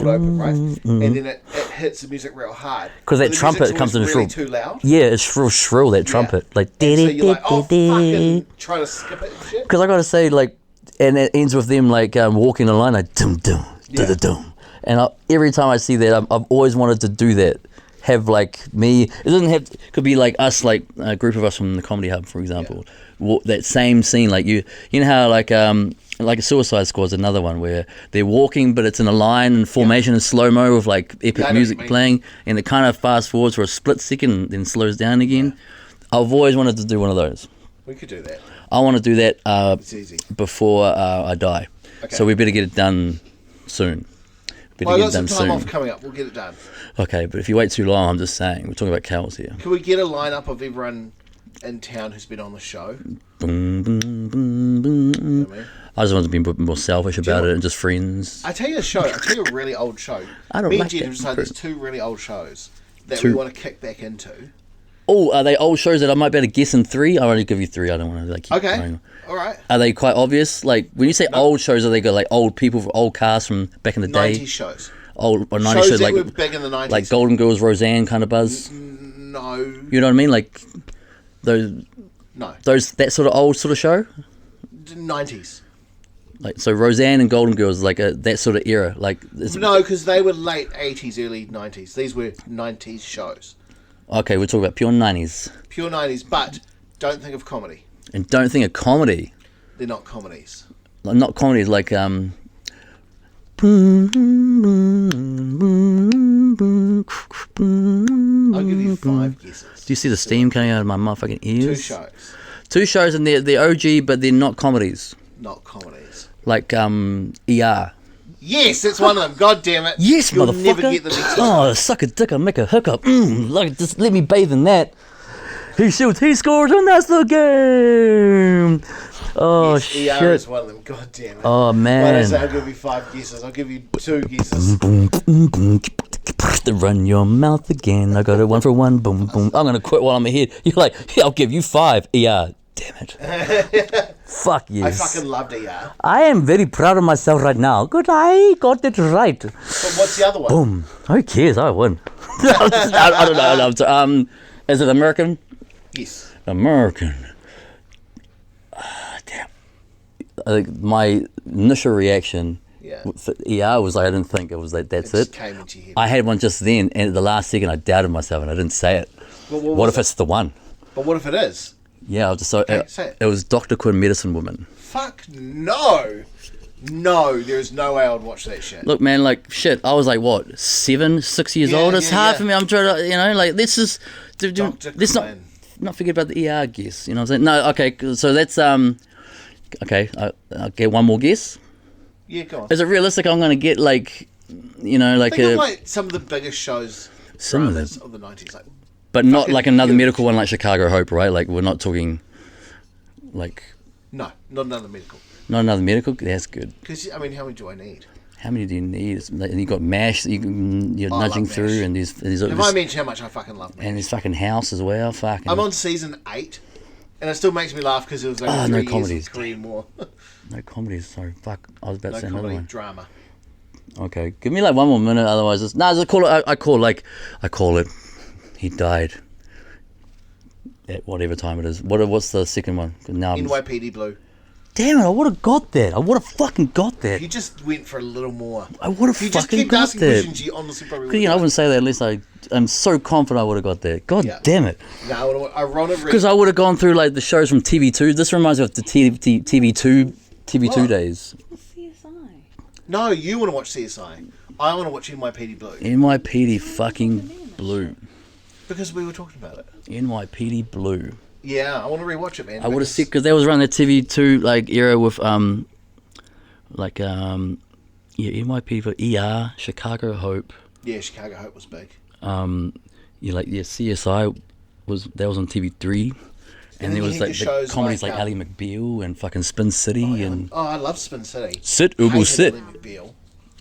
open, right? And then it hits the music real hard. Because that trumpet comes in really shrill. too loud. Yeah, it's real shrill, that trumpet. Like So you're like, oh fucking trying to skip it and shit. Because I gotta say, like, and it ends with them like walking the line, like dum dum da dum. And every time I see that, I've always wanted to do that. Have like me. It doesn't have. Could be like us, like a group of us from the Comedy Hub, for example. That same scene, like you know how like a Suicide Squad's another one where they're walking, but it's in a line and formation in slow mo with like epic music playing, and it kind of fast forwards for a split second and then slows down again. I've always wanted to do one of those. We could do that. I want to do that It's easy. before I die. Okay. So we better get it done soon. Well, I got some time off coming up. We'll get it done. Okay, but if you wait too long, I'm just saying. We're talking about cows here. Can we get a lineup of everyone in town who's been on the show? Boom, boom, boom, boom. You know what I mean? I just want to be a bit more selfish about it and just friends. I tell you a really old show. I don't Me like and Jen that. have decided there's 2 really old shows that we want to kick back into. Oh, are they old shows that I might be able to guess in 3? I'll only give you 3. I don't want to like keep going. All right. Are they quite obvious? Like when you say old shows, are they got like old people, old cast from back in the day? 90s shows. Old or 90s Shows shows that like were big in the 90s. like Golden Girls, Roseanne kind of buzz. No. You know what I mean? Like those that sort of old sort of show. 90s. Like so, Roseanne and Golden Girls, like that sort of era. Like No, because they were late 80s, early 90s. These were 90s shows. Okay, we're talking about pure 90s. Pure 90s, but don't think of comedy. And don't think of comedy. They're not comedies. Like, not comedies, like I'll I'll give you 5 guesses. Do you see the steam coming out of my motherfucking 2 ears? shows. 2 shows and they're OG, but they're not comedies. Not comedies. Like ER. Yes, it's one of them. God damn it. Yes, You'll motherfucker. never get the next one. Oh, suck a dick, I'll make a hookup. Like, just let me bathe in that. He shoots, he scores, and that's the game. Oh, Yes, shit. ER is one of them. God damn it. Oh, When I man. say I'll give you 5 guesses, I'll give you 2 guesses. Run your mouth again. I got it 1 for 1. Boom, boom. I'm going to quit while I'm ahead. You're like, yeah, I'll give you 5. ER. Damn it. Fuck yes. I fucking loved ER. I am very proud of myself right now. Good, I got it right. But what's the other one? Boom. Who cares? I win. I don't know. Is it American? Yes. American. Damn. I think my initial reaction for ER was like, I didn't think it was like, that's it. Came into your head. I had one just then, and at the last second, I doubted myself and I didn't say it. Well, What if it's the one? But what if it is? Yeah, I was just so. say it. It was Dr. Quinn, Medicine Woman. Fuck no. No, there is no way I would watch that shit. Look, man, like shit. I was like, what, 7, 6 years Yeah, old? It's yeah, hard yeah. for me. I'm trying to, like this is. Dr. Let's Quinn. not forget about the ER guess. You know what I'm saying? No, okay. So that's Okay, I'll get one more guess. Yeah, go on. Is it realistic? I'm going to get like, like Think a. of like some of the biggest shows Some of them. of the 90s. Like, But not fucking like another huge. medical one like Chicago Hope, right? Like we're not talking. Like no, not another medical. not another medical. That's good. Because, I mean, how many do I need? How many do you need? It's like, you got MASH. You're I love nudging through, MASH. and there's Have I mentioned how much I fucking love and MASH? there's fucking House as well. Fucking. I'm on season 8, and it still makes me laugh because it was like no 3 years comedies. of Korean War. No comedies. Sorry, fuck. I was about to No say another comedy, one. drama. Okay, give me like one more minute. Otherwise, I call it. He died. At whatever time it is. What's the second one? Now NYPD Blue. damn it! I would have got that. I would have fucking got that. You just went for a little more. I would have If you just fucking kept got asking that. questions, you honestly probably would I wouldn't say that unless I'm so confident I would have got that. God Yeah. damn it! No, I want to read. Because I would have gone through like the shows from TV2. This reminds me of the TV2 What? days. CSI. No, you want to watch CSI. I want to watch NYPD Blue. NYPD fucking Blue. Because we were talking about it. NYPD Blue. Yeah, I want to rewatch it, man. I would have said because that was around the TV2 like era with NYPD for ER, Chicago Hope. Yeah, Chicago Hope was big. CSI was on TV3, and there then was you like had the shows comedies like, like Ally McBeal and fucking Spin City and Oh, I love Spin City. Sit Hated Ubu Sit. Ally McBeal.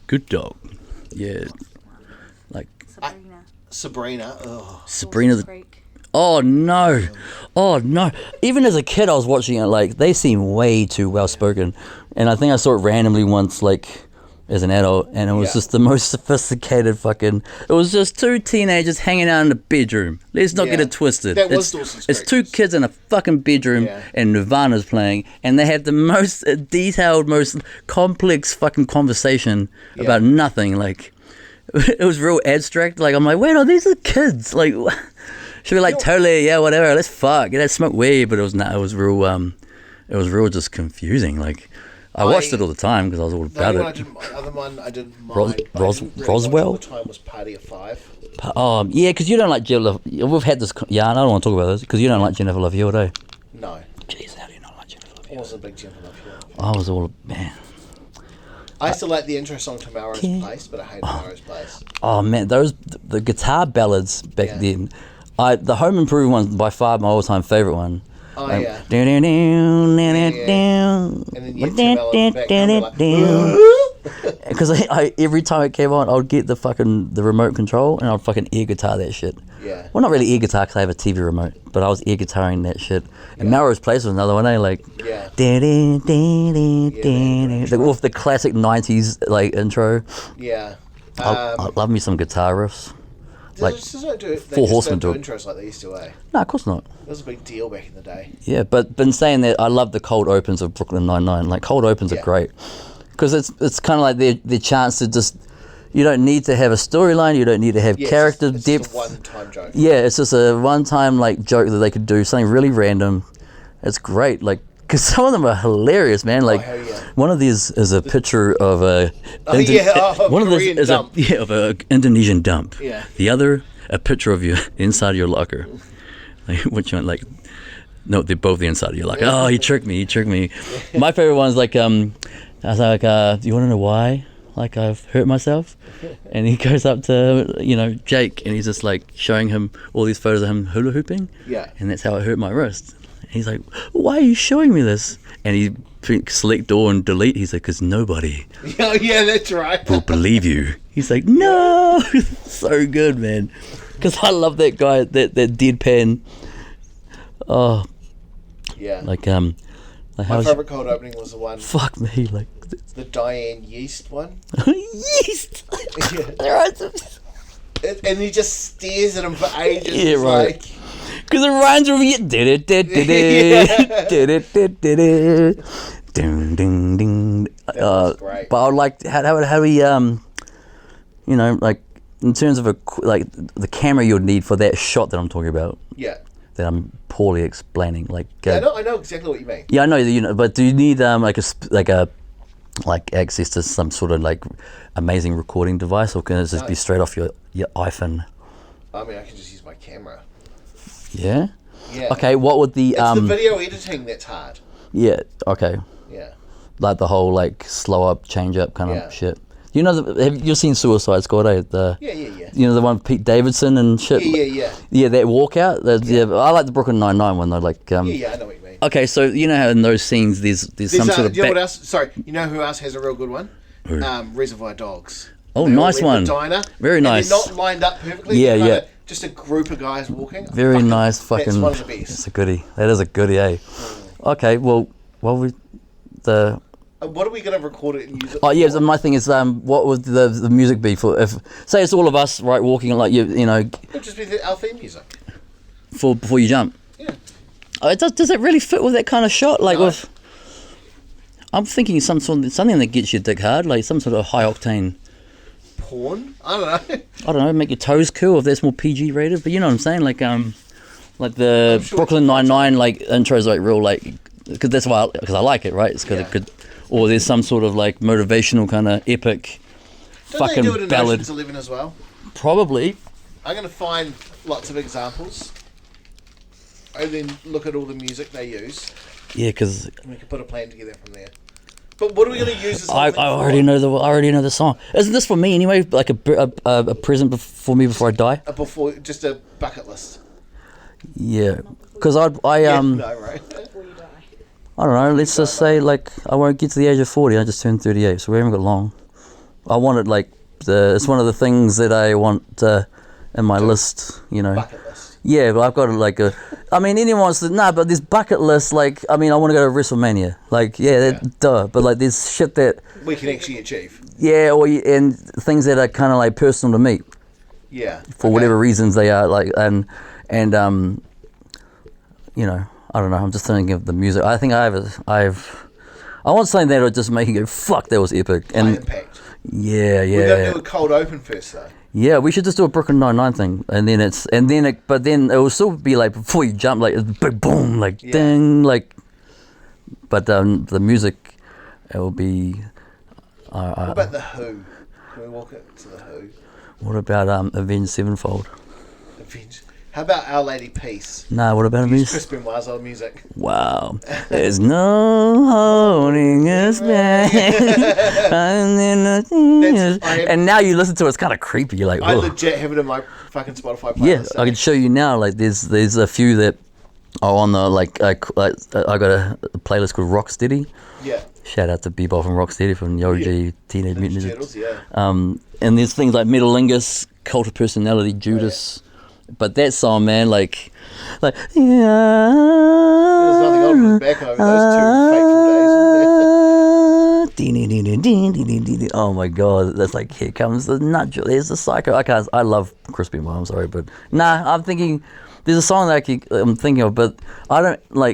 Good dog. Yeah, like Sabrina. Sabrina. Ugh. Sabrina. Dawson's The, Creek. oh no! Even as a kid, I was watching it. Like they seem way too well spoken, and I think I saw it randomly once, like as an adult, and it was Yeah. just the most sophisticated fucking. It was just 2 teenagers hanging out in the bedroom. Let's not get Yeah. it twisted. That was it's, Dawson's it's Creek. 2 kids in a fucking bedroom, Yeah. and Nirvana's playing, and they have the most detailed, most complex fucking conversation Yeah. about nothing. Like it was real abstract. Like I'm like, wait, no, these are kids. Like should be like totally, yeah, whatever. Let's fuck, let's smoke weed. But it was not. It was real just confusing. Like I watched it all the time because I was all The about only it. other one I didn't mind. Ros- but I Ros- didn't really Roswell? watch all the time was Party of 5. Yeah, because you don't like Jennifer. We've had this. Yeah, I don't want to talk about this because you don't like Jennifer Love Hewitt, eh? No. Gee, I wasn't a big Jumping Up Hero. I was all, man. I used to like the intro song to Melrose Place, but I hated Melrose Place. Oh man, the guitar ballads back then. The Home Improvement one's by far my all-time favorite one. Oh yeah. And And then you back because I every time it came on, I'd get the remote control and I'd fucking air guitar that shit. Yeah. Well, not really air guitar because I have a TV remote, but I was air guitarring that shit. And Melrose Place was another one, Like, Yeah. With the classic '90s like intro. Yeah. I love me some guitar riffs. Like Four Horsemen do do it. intros like they used to, eh? No, of course not. That was a big deal back in the day. Yeah, but been saying that I love the cold opens of Brooklyn Nine-Nine. Like cold opens are great because it's kind of like their chance to just. You don't need to have a storyline. You don't need to have character it's depth. Just a one-time joke. Yeah, it's just a one-time like joke that they could do something really random. It's great, like because some of them are hilarious, man. Like one of these is a picture of a one of these is dump. of a Indonesian dump. Yeah. The other a picture of you inside your locker. Like which one? Like no, they're both the inside of your locker. Oh, he tricked me. My favorite one's like I was like, do you want to know why? Like I've hurt myself, and he goes up to Jake, and he's just like showing him all these photos of him hula hooping, and that's how I hurt my wrist. And he's like, why are you showing me this? And he select all and delete. He's like, because nobody Oh yeah, that's right. will believe you. He's like, no, so good, man. Because I love that guy, that deadpan. Oh, Yeah. like My favorite cold opening was the one. Fuck me, like. The Diane Yeast one. Yeast. And he just stares at him for ages. Yeah, it's right. Like, because it rhymes with you. Ding ding ding. That was great. But I would like how we like in terms of the camera you would need for that shot that I'm talking about. Yeah. That I'm poorly explaining. Like I know exactly what you mean. Yeah, I know but do you need like access to some sort of like amazing recording device, or can it just be straight off your iPhone? I mean, I can just use my camera. Yeah. Yeah. Okay. What would the It's the video editing that's hard. Yeah. Okay. Yeah. Like the whole like slow up, change up kind of shit. You know, have you seen Suicide Squad? Yeah. You know the one with Pete Davidson and shit. Yeah. Yeah, that walkout. I like the Brooklyn Nine-Nine one though. Like. Yeah, I know what you mean. Okay, so you know how in those scenes there's some sort of. You know what else? Sorry, you know who else has a real good one? Who? Reservoir Dogs. Oh, They all nice leave one. the diner, Very and nice. They're not lined up perfectly. Yeah, they're yeah. Just a group of guys walking. Very nice fucking. That's one of the best. It's a goodie. That is a goodie, eh? Okay, well, what are we going to record it and use it? Oh yeah, so my thing is, what would the music be for? If say it's all of us, right, walking like you know. It'd just be our theme music. Before you jump. Yeah. Oh, does it really fit with that kind of shot? Like with. I'm thinking something that gets your dick hard, like some sort of high octane. Porn? I don't know. I don't know, make your toes cool if that's more PG rated, but you know what I'm saying, like the sure Brooklyn Nine-Nine like intros, like real like, because that's why because I like it, right? It's got a good, or there's some sort of like motivational kind of epic, Don't fucking they do it in ballad. Ocean's 11 as well? Probably. I'm going to find lots of examples and then look at all the music they use. Yeah, because And we can put a plan together from there. But what are we going to use this I already know the song. Isn't this for me anyway? Like a present for me before I die? Just a bucket list. Yeah, because I No, right. Before you die. I don't know. Let's just say like I won't get to the age of 40. I just turned 38, so we haven't got long. I want it like it's one of the things that I want in my list. You know. Bucket list. Yeah, but I've got like I mean, anyone wants to. Nah, but this bucket list, like, I mean, I want to go to WrestleMania. Like, duh. But like, there's shit that we can actually achieve. Yeah, and things that are kind of like personal to me. Yeah. For whatever reasons they are, like, and you know, I don't know. I'm just thinking of the music. I think I want something that would just make you go, fuck, that was epic. And High impact. Yeah. We're going to do a cold open first, though. Yeah, we should just do a Brooklyn Nine-Nine thing, but then it will still be like before you jump, like big boom, like ding, like. But the music, it will be. What about the Who? Can we walk it to the Who? What about Avenged Sevenfold? Avenged. How about Our Lady Peace? Nah, what about Use music? Chris Benoit's old music. Wow. There's no holding us back. And now you listen to it, it's kind of creepy. You're like, I oh. legit have it in my fucking Spotify playlist. Yeah, I can show you now. Like, there's a few that are on the, like I got a playlist called Rocksteady. Yeah. Shout out to Bebop and Rocksteady from the OG Teenage Mutant Ninja Turtles, yeah. And there's things like Metalingus, Cult of Personality, Judas. But that song, man, like, yeah. There's nothing on his back over those two fateful days. Oh my god, that's like, here comes the nut. There's the psycho. I love Chris Benoit, I'm sorry, but nah, I'm thinking there's a song that I'm thinking of, but I don't know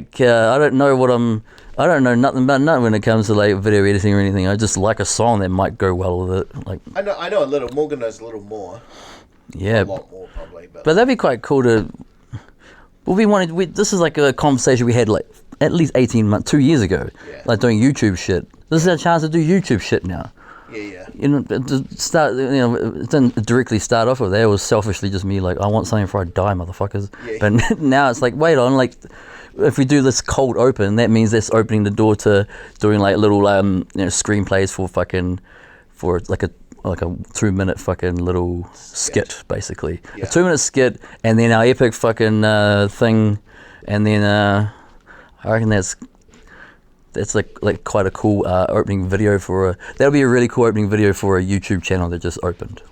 nothing about nothing when it comes to like video editing or anything. I just like a song that might go well with it. Like, I know a little. Morgan knows a little more. Yeah, a lot more probably. But that'd be quite cool to. Well, this is like a conversation we had like at least 18 months, 2 years ago, like doing YouTube shit. This is our chance to do YouTube shit now. Yeah. You know, to start. You know, it didn't directly start off with that. It was selfishly just me like, I want something before I die, motherfuckers. Yeah. But now it's like, wait on, like, if we do this cold open, that means that's opening the door to doing like little screenplays for like a 2-minute fucking little skit, basically. Yeah. A 2-minute skit, and then our epic fucking thing, and then I reckon that's like quite a cool opening video that'll be a really cool opening video for a YouTube channel that just opened.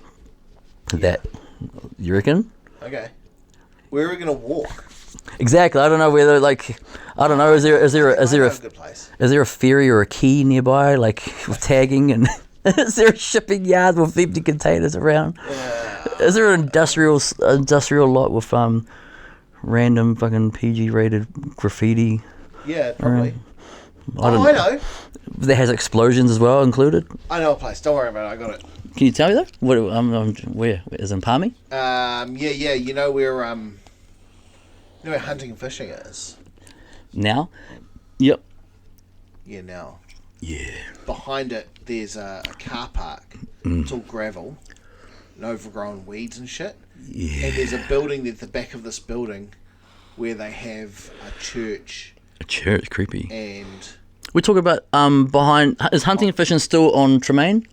Yeah. That, you reckon? Okay. Where are we gonna walk? Exactly. I don't know whether like, I don't know. Is there a good place? Is there a ferry or a quay nearby, like with tagging, and is there a shipping yard with empty containers around? Is there an industrial lot with random fucking PG rated graffiti? Yeah, probably. I know. That has explosions as well included. I know a place. Don't worry about it. I got it. Can you tell me that? Where? Is it in Palmy? Yeah. You know where hunting and fishing is. Now? Yep. Yeah, now. Yeah. Behind it, there's a car park. It's all gravel and overgrown weeds and shit. Yeah. And there's a building at the back of this building where they have a church. A church, creepy. And we're talking about behind. Is hunting and fishing still on Tremaine?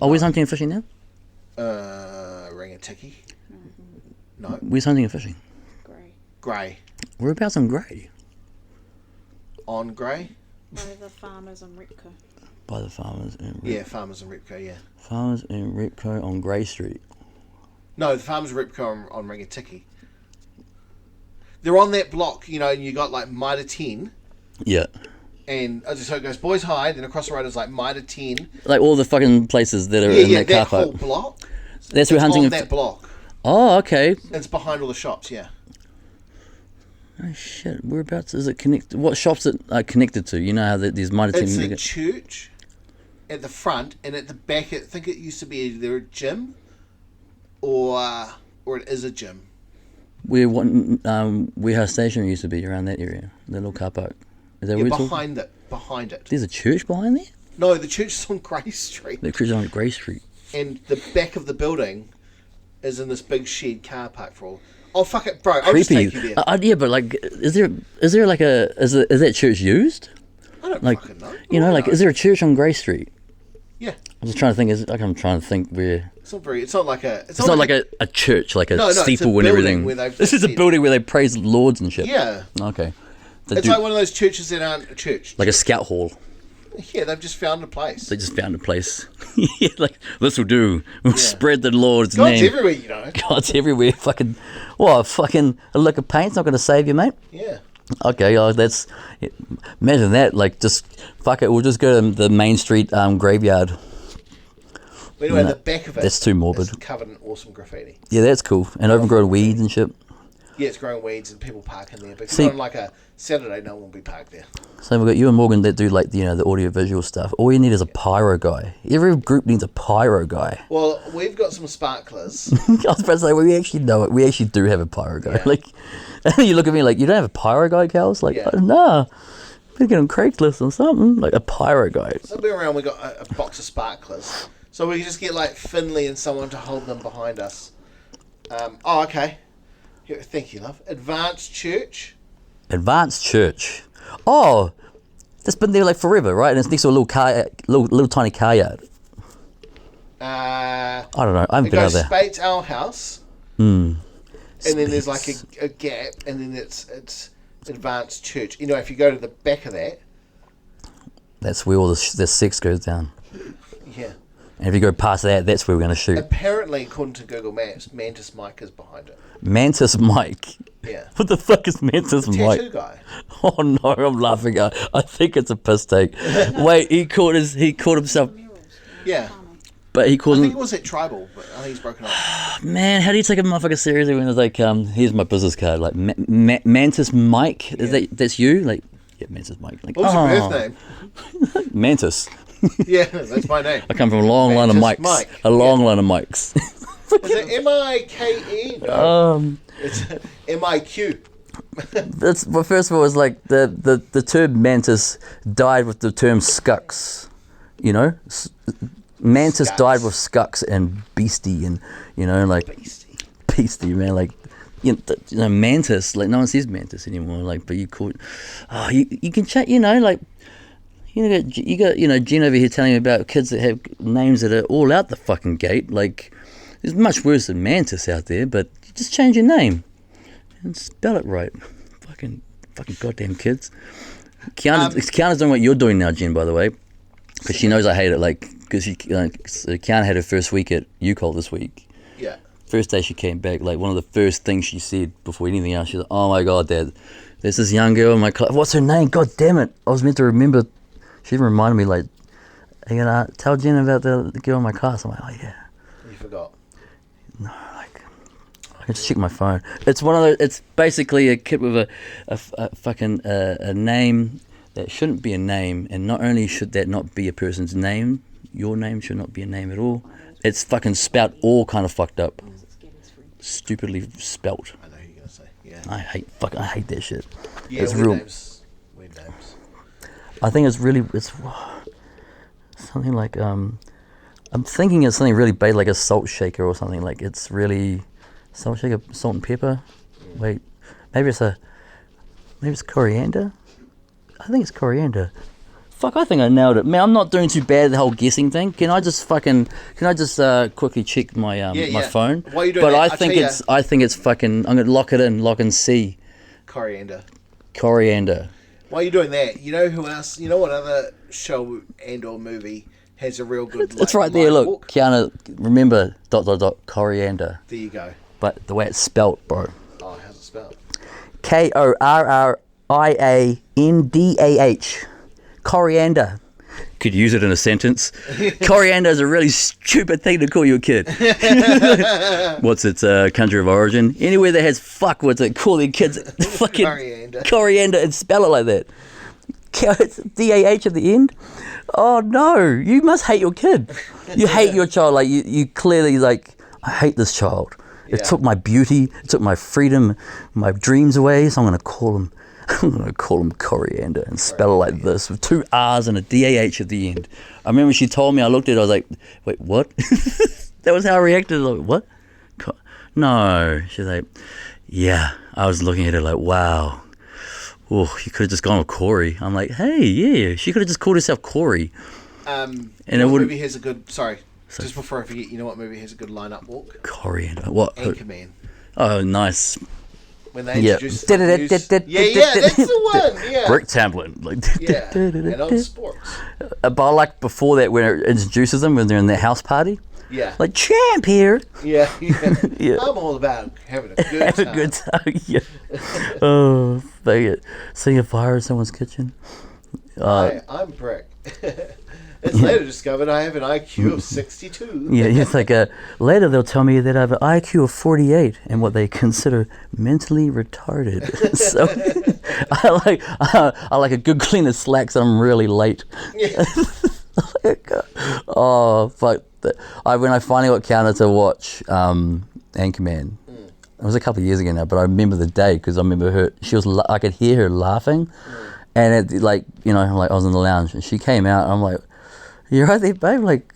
Oh, where's hunting and fishing now? Rangatiki. No. Where's hunting and fishing? Grey. Whereabouts on Grey? On Grey? By the farmers in Repco. By the farmers in Repco. Yeah, farmers in Repco, yeah. Farmers in Repco on Grey Street. No, the farmers in Repco on Rangatiki. They're on that block, you know, and you got like Mitre 10. Yeah. And so it goes Boys High, then across the road is like Mitre 10. Like all the fucking places that are in that car park. Whole block. That's where hunting on that block. Oh, okay. It's behind all the shops, yeah. Oh shit! Whereabouts is it connected? What shops it connected to? You know how there's Mitre 10. It's a church at the front, and at the back, I think it used to be either a gym or it is a gym. Where Warehouse Station used to be around that area, the little car park. Is that where we're behind it? Behind it. There's a church behind there. No, the church is on Grey Streat. The church is on Grey Street. And the back of the building is in this big shed car park for all. Oh fuck it, bro! I'll Creepy. just take you there. Yeah, but like, is there like is that church used? I don't like, fucking know. You know, like, is there a church on Grey Street? Yeah. I'm just trying to think. I'm trying to think where. It's not very. It's not like a. It's not like a church, like a steeple and everything. This is a building where they praise lords and shit. Yeah. Okay. It's like one of those churches that aren't a church. Like a scout hall. Yeah, they've just found a place. They just found a place. Yeah, like, this will do. We'll spread the Lord's name. God's everywhere, you know. God's everywhere. Fucking, what? Fucking a lick of paint's not going to save you, mate. Yeah. Okay, that's. Imagine that. Like, just fuck it. We'll just go to the Main Street graveyard. But anyway, the back of it. That's too morbid. It's covered in awesome graffiti. Yeah, that's cool. And overgrown weeds and shit. Yeah, it's growing weeds and people park in there. But on like a Saturday, no one will be parked there. So we've got you and Morgan that do like the audio visual stuff. All you need is a pyro guy. Every group needs a pyro guy. Well, we've got some sparklers. I was about to say, well, we actually know it. We actually do have a pyro guy. Yeah. Like, you look at me like, you don't have a pyro guy, Kels? Like, nah. Better get on Craigslist or something. Like a pyro guy. Somewhere around we got a box of sparklers. So we can just get like Finley and someone to hold them behind us. Okay. Thank you, love. Advanced Church. Advanced Church. Oh, that's been there like forever, right? And it's next to a little tiny car yard. I don't know. I haven't It been out goes there. Spates Owl House. And then there's like a gap, and then it's Advanced Church. You know, if you go to the back of that, That's where all the sex goes down. yeah. And if you go past that, that's where we're going to shoot. Apparently, according to Google Maps, Mantis Mike is behind it. Mantis Mike. Yeah. What the fuck is Mantis Mike? Tattoo guy. Oh no, I'm laughing. I think it's a piss take. Wait, he called himself, Yeah. but he I called think him. it was at Tribal, but I think he's broken up. Man, how do you take a motherfucker seriously when it's like, here's my business card, like Mantis Mike? Is that's you? Like, yeah, Mantis Mike. Like, What was your birth name? Mantis. Yeah, that's my name. I come from a long line of Mantis Mikes. Mike. A long line of Mikes. Is it M-I-K-E? No. It's M-I-Q. Well, first of all, it's like the term mantis died with the term scucks. You know, mantis Scucks. died with scucks and beastie, and you know, like beastie, man. Like you know, mantis. Like no one says mantis anymore. Like, but you call it. Oh, you can chat. You know, like. You got Jen over here telling me about kids that have names that are all out the fucking gate. Like, there's much worse than Mantis out there, but you just change your name and spell it right. Fucking goddamn kids. Kiana's doing what you're doing now, Jen, by the way, because she knows I hate it. Like, because Kiana had her first week at UCOL this week. Yeah. First day she came back, like one of the first things she said before anything else, she's like, "Oh my god, Dad, there's this young girl in my class. What's her name? God damn it! I was meant to remember." She even reminded me, like, "Are you gonna tell Jen about the girl in my class?" I'm like, "Oh yeah." You forgot. No, like, I can just check my phone. It's one of those. It's basically a kid with a fucking a name that shouldn't be a name, and not only should that not be a person's name, your name should not be a name at all. It's fucking spelt all kind of fucked up, stupidly spelt. I know who you're going to say. Yeah. I hate that shit. Yeah, it's weird real. names. Weird names. I think it's something like I'm thinking it's something really bad, like a salt shaker or something. Like it's really salt shaker, salt and pepper. Wait, maybe it's coriander. I think it's coriander. Fuck, I think I nailed it. Man, I'm not doing too bad at the whole guessing thing. Can I just quickly check my my phone? While you're doing but that, I think it's fucking. I'm gonna lock it in, lock and see. Coriander. While you're doing that, you know who else? You know what other show and/or movie has a real good? It's right there. Look, walk? Kiana. Remember ... coriander. There you go. But the way it's spelt, bro. Oh, how's it spelled? Korriandah. Coriander. Could use it in a sentence. Coriander is a really stupid thing to call your kid. What's its country of origin? Anywhere that has fuck, what's it? Call their kids fucking coriander and spell it like that. It's DAH at the end. Oh no, you must hate your kid. You hate your child. Like you clearly like. I hate this child. It took my beauty. It took my freedom, my dreams away. So I'm gonna call him. I'm going to call him coriander and spell it like this with 2 R's and a DAH at the end. I remember when she told me, I looked at it, I was like, wait, what? That was how I reacted. Like, what? No. She's like, yeah. I was looking at her like, wow. Oh, you could have just gone with Corey. I'm like, hey, yeah. She could have just called herself Corey. And it what would. movie has a good... Sorry. Just before I forget, you know what movie has a good lineup walk? Coriander. What? Anchorman. Oh, nice. When they introduce the news. That's the one. Yeah. Brick Tamblin. Like, yeah. And on sports. But I like before that when it introduces them when they're in their house party. Yeah. Like, champ here. Yeah. Yeah. I'm all about having a good time. Have a good time. Yeah. Oh, fuck it. Seeing a fire in someone's kitchen. I'm Brick. It's later discovered I have an IQ of 62. Yeah, it's like later they'll tell me that I have an IQ of 48 and what they consider mentally retarded. So I like a good clean of slacks and I'm really late. Yeah. Oh, fuck. When I finally got counted to watch Anchorman, it was a couple of years ago now, but I remember the day because I remember her, I could hear her laughing. And it, like, you know, like I was in the lounge and she came out and I'm like, "You right there, babe? Like,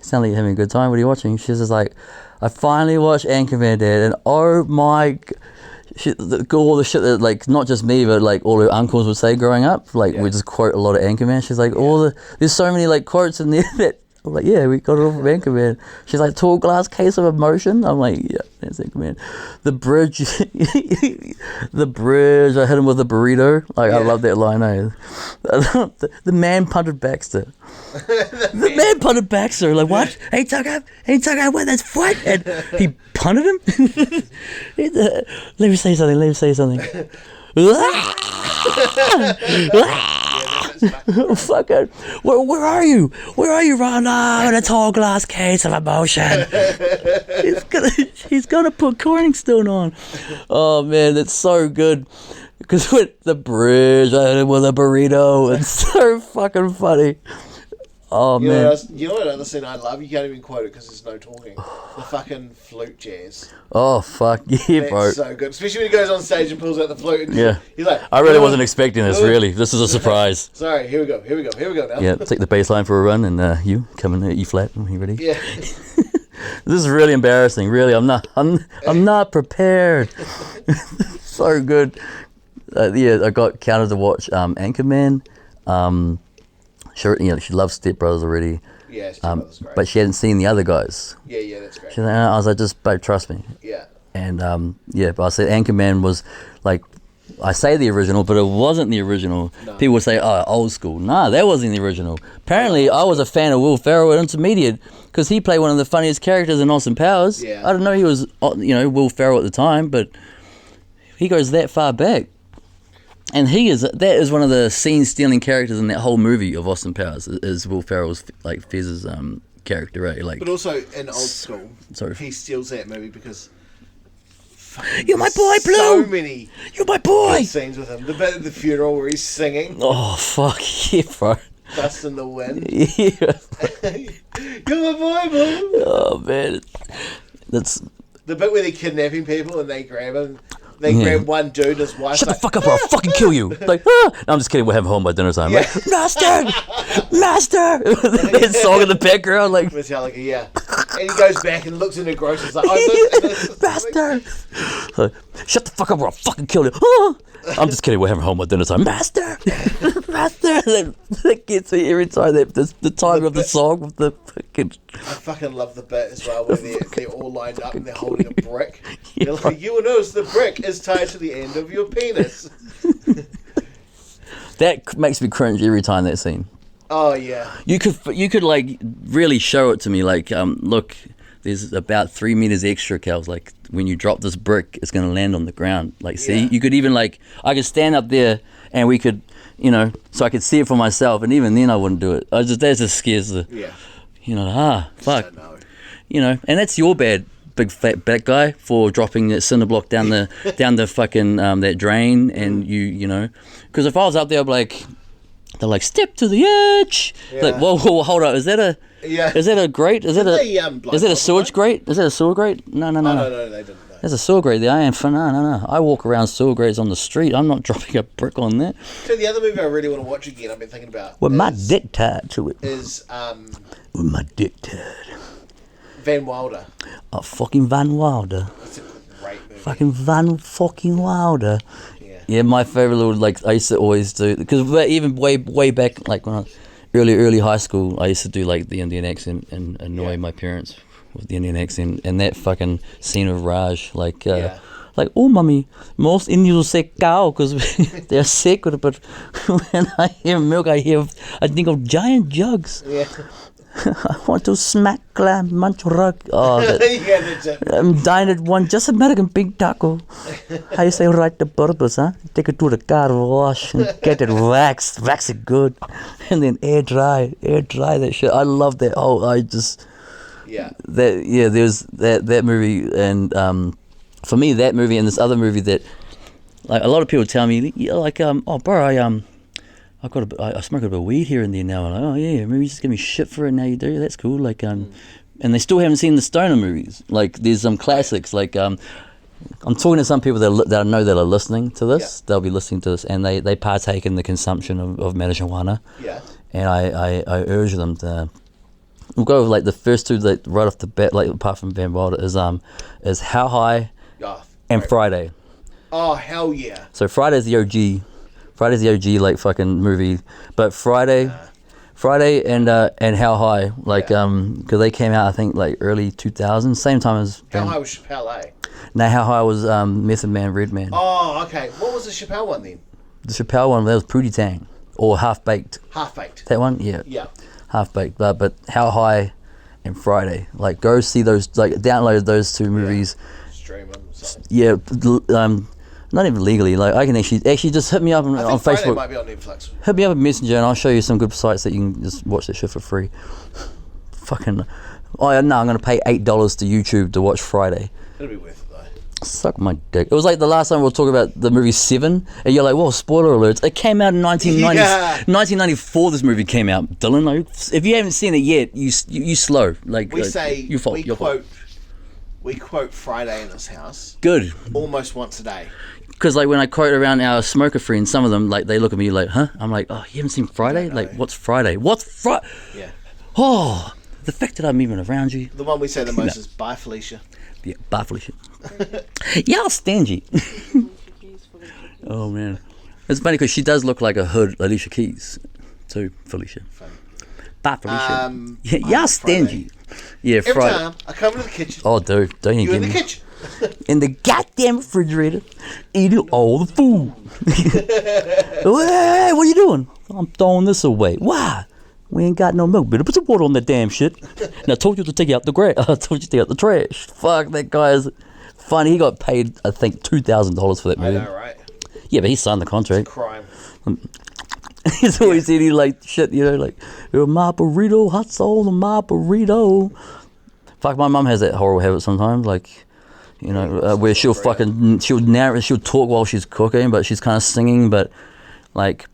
sound like you're having a good time. What are you watching?" She's just like, "I finally watched Anchorman, Dad, and oh my..." all the shit that like not just me but like all her uncles would say growing up. Like we just quote a lot of Anchorman. She's like there's so many like quotes in there that I'm like, yeah, we got it all from Anchorman. She's like, tall glass case of emotion. I'm like, yeah, that's Anchorman. The bridge, the bridge. I hit him with a burrito. Like I love that line. The man punted Baxter. The man punted Baxter. Like what? Hey Tucker, win this fight, and he punted him. Let me say something. Fuck it. Where are you? Ron? Oh, in a tall glass case of emotion. He's gonna put Corningstone on. Oh man, that's so good. Because with the bridge, I hit him with a burrito. It's so fucking funny. Oh man. You know what other scene I love? You can't even quote it because there's no talking. The fucking flute jazz. Oh fuck yeah, bro. That's so good. Especially when he goes on stage and pulls out the flute. And he's like, I really wasn't expecting this. Really, this is a surprise. Sorry, here we go now. Yeah, take the bass line for a run, and you come in at E flat. Are you ready? Yeah. This is really embarrassing. Really, I'm not prepared. So good. I got counted to watch Anchorman. She loves Step Brothers already. Yeah, Step Brothers great. But she hadn't seen the other guys. Yeah, that's great. She's like, I was like, just babe, trust me. Yeah. And but I said Anchorman was like, I say the original, but it wasn't the original. No. People would say, oh, old school. Nah, that wasn't the original. Apparently, I was a fan of Will Ferrell at Intermediate because he played one of the funniest characters in Austin Powers. Yeah. I don't know he was, Will Ferrell at the time, but he goes that far back. And that is one of the scene-stealing characters in that whole movie of Austin Powers is Will Ferrell's like Fez's character, right? Like, but also in Old School, he steals that movie because you're my boy, Blue. So many, you're my boy. Scenes with him. The bit at the funeral where he's singing. Oh fuck yeah, bro. Dust in the wind. Yeah. You're my boy, Blue. Oh man, that's the bit where they're kidnapping people and they grab him. They grab one dude and his wife. Shut the fuck up or I'll fucking kill you. Like, No, I'm just kidding. We're having home by dinner time. Yeah. Like, Master! That song in the background, like. Metallica, yeah. And he goes back and looks in the groceries like, oh, Master! Like, shut the fuck up or I'll fucking kill you. I'm just kidding. We're having home by dinner time. Master! Master! That gets me every time. The time of the song with the fucking. I fucking love the bit as well where they're all lined up and they're holding a brick. They're like, you will notice the brick is tied to the end of your penis. That makes me cringe every time, that scene. Oh yeah. You could like really show it to me. Like, look, there's about 3 meters extra, Cal. Like, when you drop this brick, it's gonna land on the ground. Like, see, you could even like, I could stand up there and we could, so I could see it for myself. And even then, I wouldn't do it. That just scares the. Yeah. Fuck. And that's your bad, big fat bat guy, for dropping that cinder block down the fucking that drain, and because if I was up there, I'd be like, they're like, step to the edge. Yeah. Like, whoa, hold up, is that a grate? Is that a sewage grate? Is that a sewer grate? No, they didn't. There's a sewer grate there. I ain't no. I walk around sewer grates on the street. I'm not dropping a brick on that. So the other movie I really want to watch again, I've been thinking about. With my dick tied to it. With my dick tied. Van Wilder. Oh, fucking Van Wilder. That's a great movie. Fucking Van fucking Wilder. Yeah. Yeah, my favorite little, like, I used to always do, because even way back, like when I was early high school, I used to do like the Indian accent and annoy my parents with the Indian accent, and that fucking scene of Raj, like, oh mummy, most Indians will say cow because they're sacred, but when I hear milk, I think of giant jugs. Yeah. I want to smack, clam, munch, rug. Oh, that's it. I'm dying at one, just American big taco. How you say right to purpose, huh? Take it to the car wash and get it waxed, wax it good, and then air dry that shit. I love that. There's that movie, and for me, that movie and this other movie that, like, a lot of people tell me, oh bro, I smoke a bit of weed here and there now. And I'm like, oh yeah, maybe you just give me shit for it now. You do, that's cool. Like, and they still haven't seen the stoner movies. Like, there's some classics. Like, I'm talking to some people that I know that are listening to this. Yeah. They'll be listening to this, and they partake in the consumption of marijuana. Yeah. And I urge them to. We'll go with like the first two, like right off the bat, like apart from Van Wilder, is How High and Friday. Oh, hell yeah. So Friday's the OG. Friday's the OG like fucking movie. But Friday and How High, like because they came out I think like early 2000s, same time as How High was Chappelle, eh? No, How High was Method Man, Redman. Oh, okay. What was the Chappelle one then? The Chappelle one, that was Pootie Tang or Half Baked. Half Baked. That one, yeah. Yeah. Half Baked, but How High and Friday, like go see those, like download those two movies. Stream them. Something. Yeah, not even legally. Like I can actually just hit me up on Friday Facebook. might be on Netflix. Hit me up at Messenger and I'll show you some good sites that you can just watch that shit for free. Fucking, oh no, I'm gonna pay $8 to YouTube to watch Friday. It'll be worth it though. Suck my dick. It was like the last time we were talking about the movie Seven, and you're like, well, spoiler alerts. It came out in 1994. This movie came out, Dylan. Like, if you haven't seen it yet, you slow. Like We say your fault. we quote Friday in this house Good, almost once a day. because like when I quote around our smoker friends, some of them like they look at me like, huh? I'm like, oh, you haven't seen Friday? Like, what's Friday? What's Friday? Yeah. Oh, the fact that I'm even around you. The one we say the most is bye, Felicia. Yeah, bye, Felicia. Y'all stingy. Oh man, it's funny because she does look like a hood Alicia Keys, too, Felicia. Funny. Bye, Felicia. Yeah, Y'all stingy. Yeah, Every Friday. time I come to the kitchen, Oh, dude, don't you you in get the me kitchen. in the goddamn refrigerator, eating all the food. Hey, what are you doing? I'm throwing this away. Why? We ain't got no milk. Better put some water on that damn shit. And I told you to take out the I told you to take out the trash. Fuck, that guy is funny. He got paid, I think, $2,000 for that I movie. know, right? Yeah, but he signed the contract. Crime. He's always eating like shit, you know, like my burrito, hot sauce on my burrito. Fuck, my mum has that horrible habit sometimes, like, you know, where she'll talk while she's cooking, but she's kind of singing, but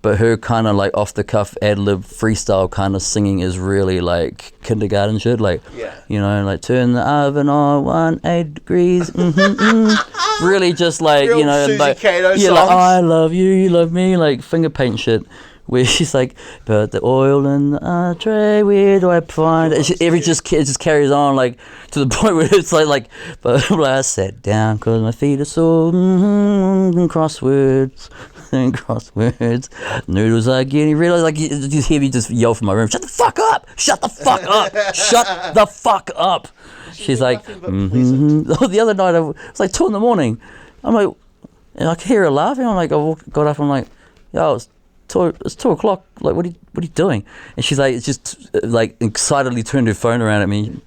her kind of like off the cuff ad lib freestyle kind of singing is really like kindergarten shit, like, you know, like turn the oven on 180 degrees, really just like, Real you know, Susie like, Cato yeah, like songs. I love you, you love me, like finger paint shit. Where she's like, put the oil in the tray, where do I find it? It just carries on, like, to the point where it's like, but I sat down because my feet are sore, crosswords, noodles are getting real. Like, you just hear me just yell from my room, shut the fuck up, shut the fuck up, shut the fuck up. She's like, Oh, the other night, it was like 2 a.m. I'm like, and I can hear her laughing. I'm like, I got up, I'm like, yo, it's 2 o'clock. Like, what are you doing? And she's like, just like excitedly turned her phone around at me.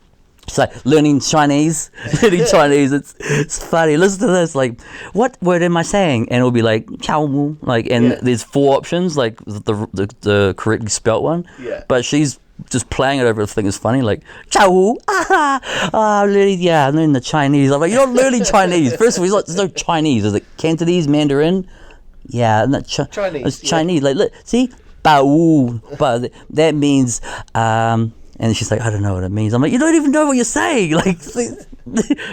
She's like, learning Chinese. It's funny. Listen to this. Like, what word am I saying? And it'll be like, Chow Mu. Like, and there's 4 options, like the correctly spelt one. Yeah. But she's just playing it over the thing is funny, like, Chow Wu. I'm learning the Chinese. I'm like, you're not learning Chinese. First of all, there's no Chinese. Is it Cantonese, Mandarin? Yeah, not Chinese. It's Chinese. Like, look, see, Bao, but that means. And she's like, I don't know what it means. I'm like, you don't even know what you're saying. Like,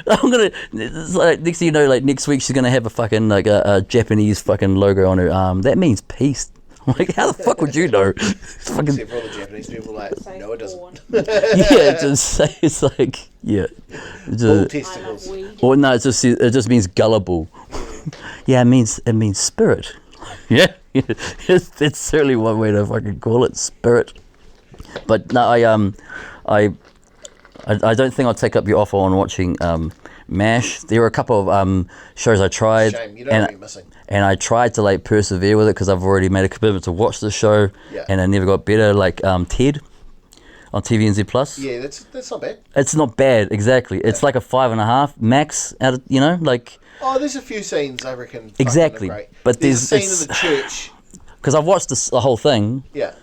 I'm gonna. It's like, next thing you know, like next week she's gonna have a fucking like a Japanese fucking logo on her arm. That means peace. I'm like, how the fuck would you know? Except for all the Japanese people, like, no, it doesn't. It's like, yeah. All testicles. Or no, it just means gullible. Yeah, it means spirit. Yeah, it's certainly one way to fucking call it, spirit. But no, I don't think I'll take up your offer on watching MASH. There were a couple of shows I tried. Shame, you know what you're missing. And I tried to like persevere with it because I've already made a commitment to watch the show, and I never got better. Like TED on TVNZ Plus. Yeah, that's not bad. It's not bad, exactly. It's like a 5.5 max out of, you know, like. Oh, there's a few scenes I reckon. Exactly, great. but there's a scene in the church. Because I've watched the whole thing. Yeah.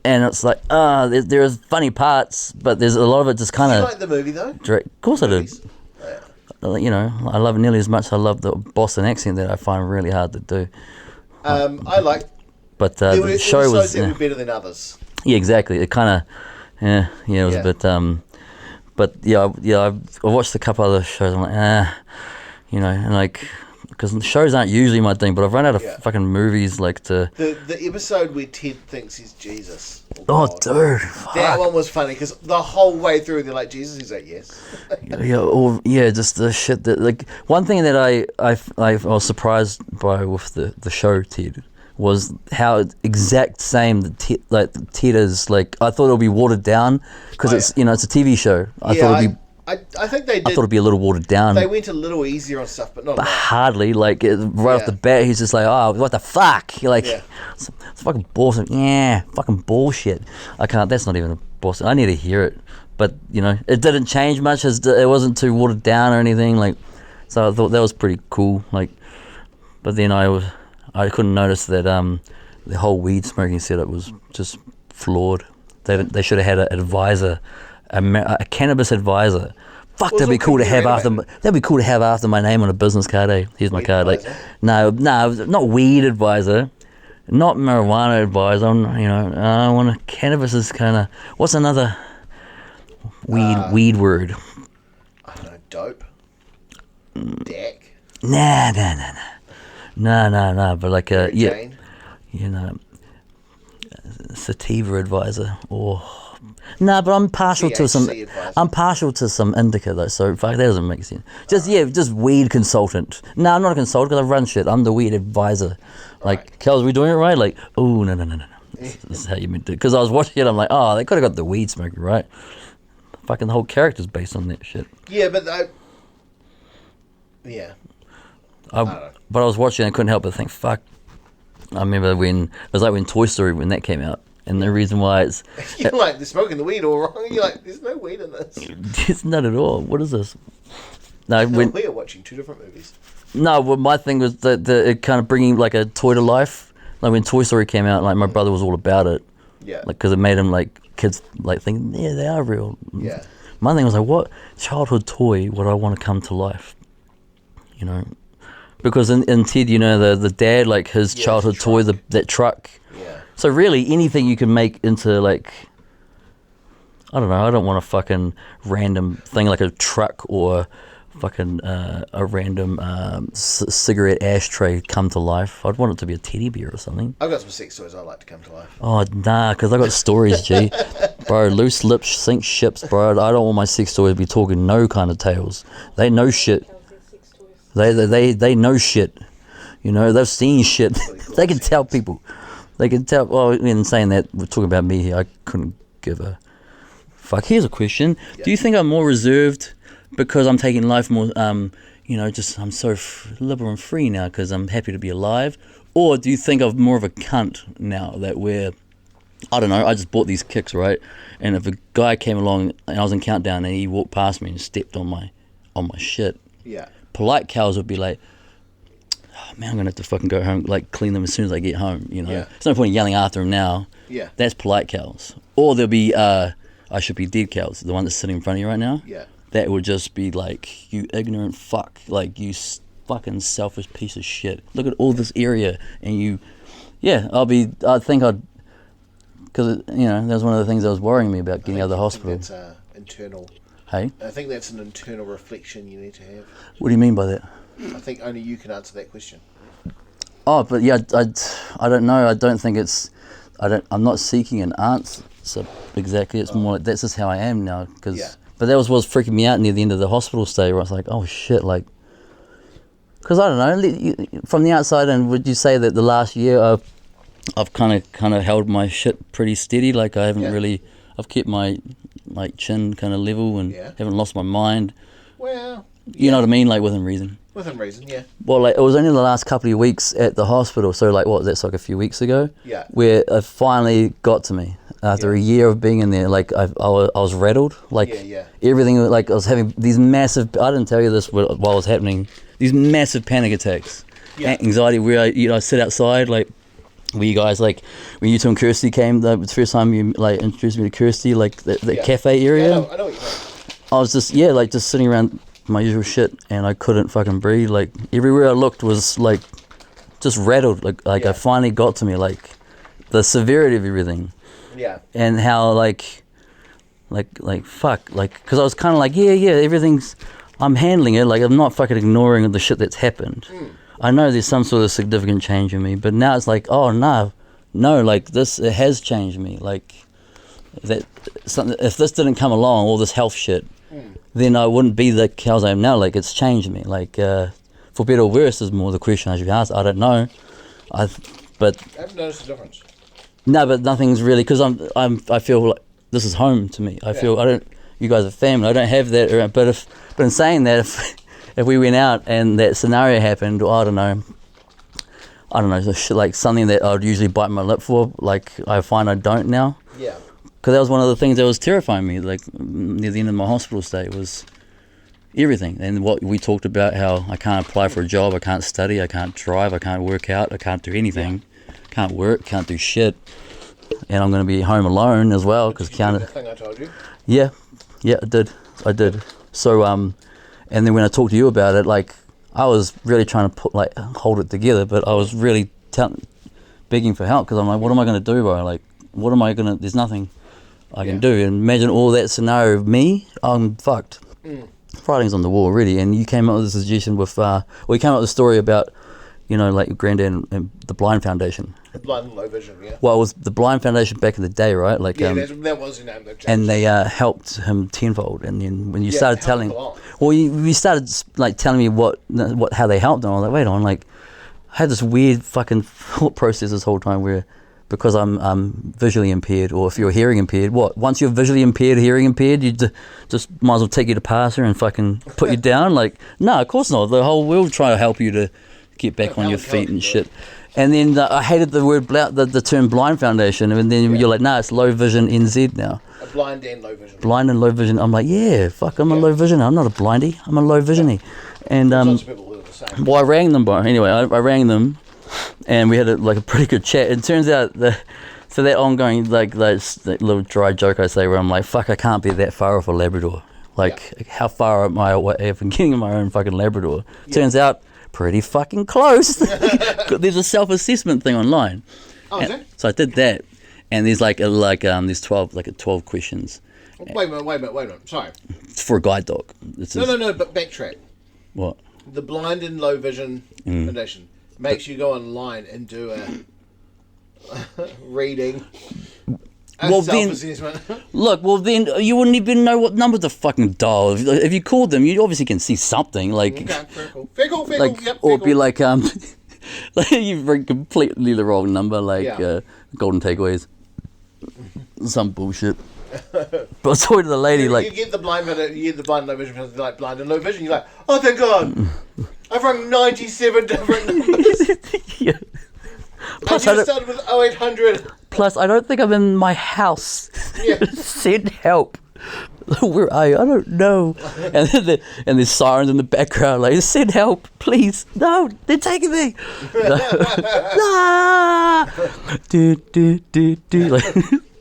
And it's like, there's funny parts, but there's a lot of it just kind of. Did you like the movie though? Direct. Of course Movies? I did. You know, I love it nearly as much as I love the Boston accent that I find really hard to do. I like. But the show was. That were better than others. Yeah, exactly. It kind of, it was a bit. But I watched a couple other shows. I'm like, you know, and like, because shows aren't usually my thing, but I've run out of Yeah. fucking movies like to. The episode where Ted thinks he's Jesus. Oh, God. dude, That fuck. one was funny because the whole way through they're like, Jesus, he's like, yes. Just the shit that like one thing that I was surprised by with the show Ted was how exact same the Ted is. Like I thought it would be watered down because it's it's a TV show. I thought it'd be. I think they did. I thought it'd be a little watered down. They went a little easier on stuff, but not. But a lot. hardly, like right off the bat, he's just like, "Oh, what the fuck?" You're like, Yeah. it's fucking bullshit. Yeah, fucking bullshit. I can't. That's not even a bullshit. I need to hear it, but it didn't change much. It wasn't too watered down or anything. Like, so I thought that was pretty cool. Like, but then I couldn't notice that the whole weed smoking setup was just flawed. They should have had an advisor, a cannabis advisor. Fuck, that'd be cool to have after. That'd be cool to have after my name on a business card. Eh? Here's my Weed card. advisor? Like, no, not weed advisor, not marijuana advisor. I want a cannabis is kind of. What's another weed word? I don't know, dope. Dak. Nah. But like Jane. sativa advisor or. Nah, but I'm partial to some. THC advisor. I'm partial to some indica though, so fuck, that doesn't make sense. Just weed consultant. No, I'm not a consultant because I run shit. I'm the weed advisor. Like, Kels, we doing it right? Like, oh no. This is how you meant to. Because I was watching it, I'm like, oh, they could have got the weed smoker right. Fucking the whole character's based on that shit. Yeah, but yeah. I don't know. But I was watching, I couldn't help but think, fuck. I remember when it was like when Toy Story when that came out. And the reason why it's You're like, they're smoking the weed all wrong. You're like, there's no weed in this. it's not at all. What is this? No, We are watching two different movies. well, my thing was that it kind of bringing like a toy to life. Like when Toy Story came out, like my brother was all about it. Yeah. Like because it made him like kids like thinking, yeah, they are real. Yeah. My thing was like, what childhood toy would I want to come to life? Because in Ted, the dad, like his childhood toy, that truck. Yeah. So really, anything you can make into like, I don't know. I don't want a fucking random thing like a truck or fucking a random cigarette ashtray come to life. I'd want it to be a teddy bear or something. I've got some sex toys I'd like to come to life. Oh nah, because I got stories, G, bro. Loose lips sink ships, bro. I don't want my sex toys to be talking no kind of tales. They know shit. They know shit. They've seen shit. They can tell people. They can tell. Well, in saying that, we're talking about me here. I couldn't give a fuck. Here's a question: do you think I'm more reserved because I'm taking life more? Just I'm so liberal and free now because I'm happy to be alive, or do you think I'm more of a cunt now that I don't know. I just bought these kicks, right? And if a guy came along and I was in Countdown and he walked past me and stepped on my shit, Yeah. polite cows would be like, oh, man, I'm gonna have to fucking go home, like clean them as soon as I get home. Yeah. There's no point in yelling after him now. Yeah. That's polite cows. Or there'll be I should be dead cows, the one that's sitting in front of you right now. Yeah. That would just be like, you ignorant fuck, like you fucking selfish piece of shit. Look at all this area, and I think I'd, because that was one of the things that was worrying me about getting out of the hospital. That's internal. Hey, I think that's an internal reflection you need to have. what do you mean by that? I think only you can answer that question. Oh, but yeah, I don't know. I don't think I'm not seeking an answer exactly. It's more like that's just how I am now. But that was freaking me out near the end of the hospital stay, where I was like, oh shit, like, because I don't know. From the outside, and would you say that the last year I've kind of held my shit pretty steady? Like I haven't really. I've kept my chin kind of level and haven't lost my mind. Well, you know what I mean, like within reason. Within reason, yeah. Well, like it was only the last couple of weeks at the hospital, so like that's like a few weeks ago. Yeah. Where it finally got to me after a year of being in there. Like I was rattled. Like everything. Like I was having these massive. I didn't tell you this while it was happening. These massive panic attacks, anxiety. Where I sit outside like. Were you guys like when you two and Kirsty came the first time you like introduced me to Kirsty, like the cafe area? Yeah, I know what you mean. I was just sitting around my usual shit and I couldn't fucking breathe. Like everywhere I looked was like just rattled. Like I finally got to me like the severity of everything. Yeah. And how like fuck, like because I was kind of like everything's I'm handling it. Like I'm not fucking ignoring the shit that's happened. I know there's some sort of significant change in me, but now it's like, oh no, like this, it has changed me. Like that, something. If this didn't come along, all this health shit, then I wouldn't be the cows I am now. Like it's changed me. Like for better or worse is more the question I should be asked. I don't know. I haven't noticed a difference. No, but nothing's really, because I feel like this is home to me. I feel you guys are family. I don't have that around. But in saying that, if we went out and that scenario happened, or I don't know, like something that I'd usually bite my lip for, like I find I don't now. Yeah. Because that was one of the things that was terrifying me, like near the end of my hospital stay, was everything. And what we talked about, how I can't apply for a job, I can't study, I can't drive, I can't work out, I can't do anything, can't work, can't do shit. And I'm going to be home alone as well. Because the thing I told you? Yeah, I did. So, and then when I talked to you about it, like, I was really trying to hold it together, but I was really begging for help, because I'm like, what am I going to do, bro? Like, what am I going to, there's nothing I can do. And imagine all that scenario of me, I'm fucked. Writing's on the wall already. And you came up with a suggestion with, you came up with a story about, like your granddad and the Blind Foundation. The Blind and Low Vision, yeah. Well, it was the Blind Foundation back in the day, right? Like, that was the name. And they helped him tenfold. And then when you started telling, you started like telling me how they helped him, I was like, wait on, like, I had this weird fucking thought process this whole time where, because I'm visually impaired, or if you're hearing impaired, once you're visually impaired, hearing impaired, you just might as well take you to passer and fucking put you down. Like, no, of course not. The whole world try to help you to get back on your feet and shit. And then I hated the word, the term Blind Foundation, and then you're like, nah, it's Low Vision NZ now. A blind and low vision. Blind and low vision. I'm like, yeah, fuck, I'm a low visioner. I'm not a blindy. I'm a low visionie. And lots of people who are the same. I rang them, bro. Anyway, I rang them, and we had a pretty good chat. It turns out that ongoing that little dry joke I say where I'm like, fuck, I can't be that far off a Labrador. Like, how far am I away from getting my own fucking Labrador? Turns out, pretty fucking close. There's a self-assessment thing online. Oh, is it? So I did that, and there's there's 12 questions. Wait a minute. Sorry. It's for a guide dog. No, but backtrack. What? The Blind and Low Vision Foundation makes you go online and do a reading. Self-assessment. Then you wouldn't even know what number to fucking dial. If you called them, you obviously can see something. Like, okay, fair call. Or it'd be like, like you've ring completely the wrong number, like Golden Takeaways, some bullshit. But I was talking to the lady, you get the blind and low vision, like blind and low vision. You're like, oh, thank God, I've rung 97 different numbers. Yeah. Plus, I started with 0800. Plus, I don't think I'm in my house. Yeah. Send help. Where are you? I don't know. And there's sirens in the background, like, send help, please. No, they're taking me. Nah. Do.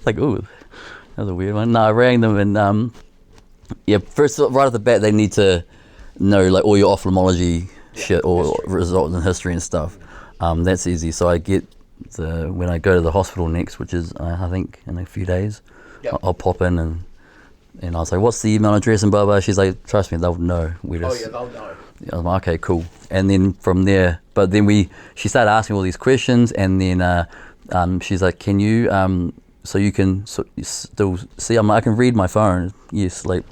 Like, ooh, that was a weird one. No, I rang them, and first, right off the bat, they need to know like all your ophthalmology shit or results in history and stuff. That's easy. So I get when I go to the hospital next, which is I think in a few days, I'll pop in and I'll say, what's the email address and blah blah. She's like, trust me, they'll know. They'll know. I was like, okay, cool. And then from there, but then she started asking all these questions, and then she's like, can you so you can still see? I'm like, I can read my phone. Yes, like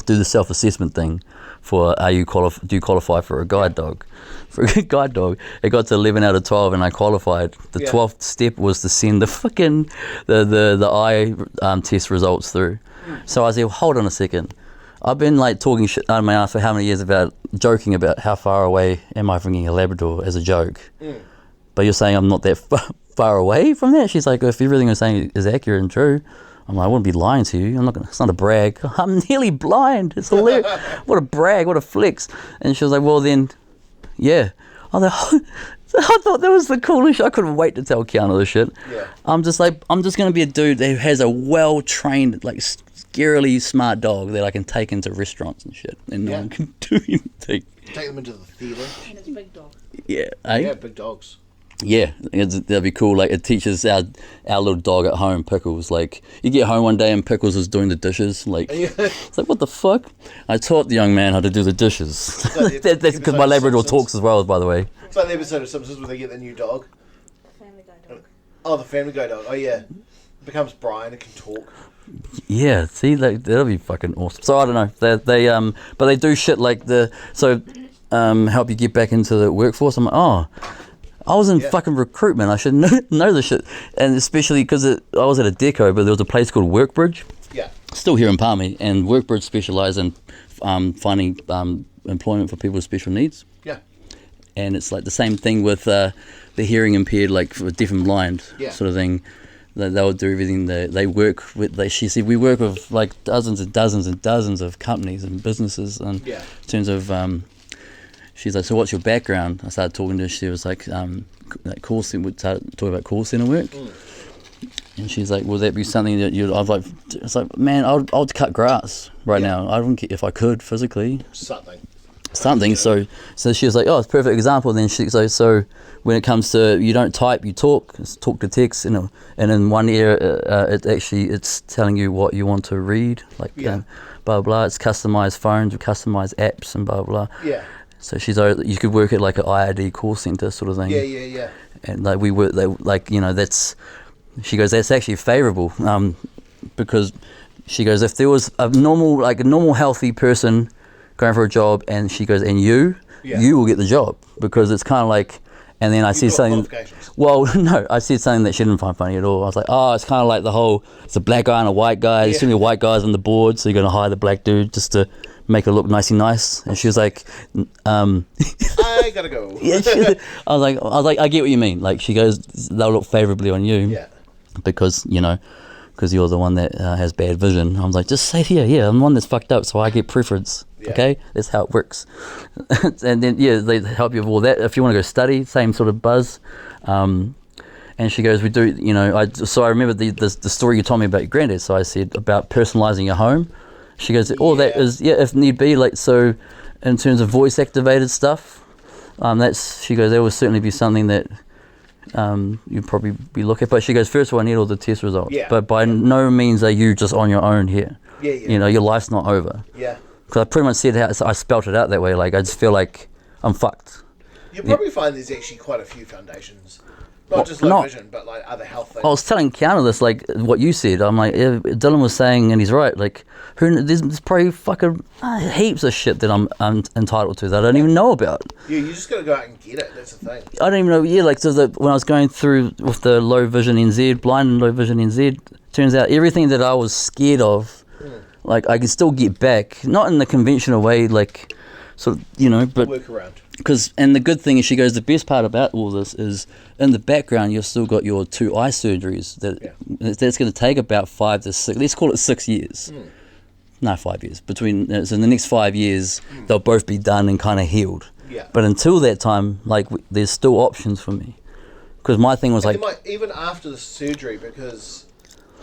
do the self-assessment thing for do you qualify for a guide dog? For a guide dog, it got to 11 out of 12, and I qualified. The 12th step was to send the fucking the eye test results through. So I said, well, hold on a second. I've been like talking shit out of my ass for how many years about joking about how far away am I from getting a Labrador as a joke. But you're saying I'm not that far away from that? She's like, if everything you're saying is accurate and true, I'm like, I wouldn't be lying to you. It's not a brag. I'm nearly blind. It's hilarious. What a brag. What a flex. And she was like, well then, yeah. I was like, I thought that was the coolest shit. I couldn't wait to tell Kiana this shit. Yeah. I'm just going to be a dude that has a well-trained, like, scarily smart dog that I can take into restaurants and shit. And no one can do anything. Take them into the theatre. And it's a big dog. Yeah. Yeah, big dogs. Yeah, that'd be cool. Like, it teaches our little dog at home, Pickles. Like, you get home one day and Pickles is doing the dishes. Like, it's like, what the fuck? I taught the young man how to do the dishes. That's because my Labrador talks as well, by the way. It's like the episode of Simpsons where they get the new dog. Family Guy dog. Oh, the Family Guy dog. Oh yeah, it becomes Brian. It can talk. Yeah, see, that'll be fucking awesome. So I don't know. They but they do shit like help you get back into the workforce. I'm like, oh. I was in fucking recruitment. I should know this shit. And especially because I was at a deco, but there was a place called Workbridge. Yeah. Still here in Palmy. And Workbridge specialise in finding employment for people with special needs. Yeah. And it's like the same thing with the hearing impaired, like for deaf and blind sort of thing. They will do everything. They work with. She said we work with like dozens and dozens and dozens of companies and businesses. And in terms of she's like, so what's your background? I started talking to her. She was like, call center. We started talking about call center work. And she's like, will that be something that you'd? I was like, it's like, man, I'd cut grass now. I wouldn't care if I could physically. Something. So she was like, oh, it's a perfect example. Then she so when it comes to you don't type, you talk to text, and in one area it's telling you what you want to read, like blah blah. It's customized phones with customized apps and blah blah. Yeah. So she's you could work at like an IRD call center sort of thing. Yeah. And like we work, that's. She goes, that's actually favourable, because she goes, if there was a normal healthy person going for a job, and she goes, and you will get the job, because it's kind of like. And then I said something. Well, no, I said something that she didn't find funny at all. I was like, oh, it's kind of like the whole. It's a black guy and a white guy. There's too many white guys on the board, so you're going to hire the black dude just to make it look nicey nice. And she was like, I gotta go. I was like, I get what you mean. Like, she goes, they'll look favourably on you. Yeah. Because you're the one that has bad vision. I was like, just say I'm the one that's fucked up, so I get preference. Okay, that's how it works. And then they help you with all that. If you want to go study, same sort of buzz. And she goes, we do. So I remember the story you told me about your granddad. So I said about personalising your home. She goes, all that is if need be. Like, so in terms of voice activated stuff, she goes, there will certainly be something that. You'd probably be looking at, but she goes, first of all, I need all the test results, but by no means are you just on your own here. Your life's not over. Because I pretty much said how I spelt it out that way. Like, I just feel like I'm fucked. You'll probably find there's actually quite a few foundations, not just low vision, but like other health things. I was telling Kiana this, like what you said. I'm like, Dylan was saying, and he's right. Like, there's probably fucking heaps of shit that I'm entitled to that I don't even know about. Yeah, you just gotta go out and get it. That's the thing. I don't even know. Yeah, like when I was going through with the low vision NZ, blind and low vision NZ, turns out everything that I was scared of, like I can still get back, not in the conventional way, like sort of, but work around. And the good thing is, she goes, the best part about all this is in the background you've still got your 2 eye surgeries that's going to take about 5 to 6, let's call it 6 years. No, 5 years. So in the next 5 years, they'll both be done and kind of healed. Yeah. But until that time, like, there's still options for me. Because my thing was even after the surgery, because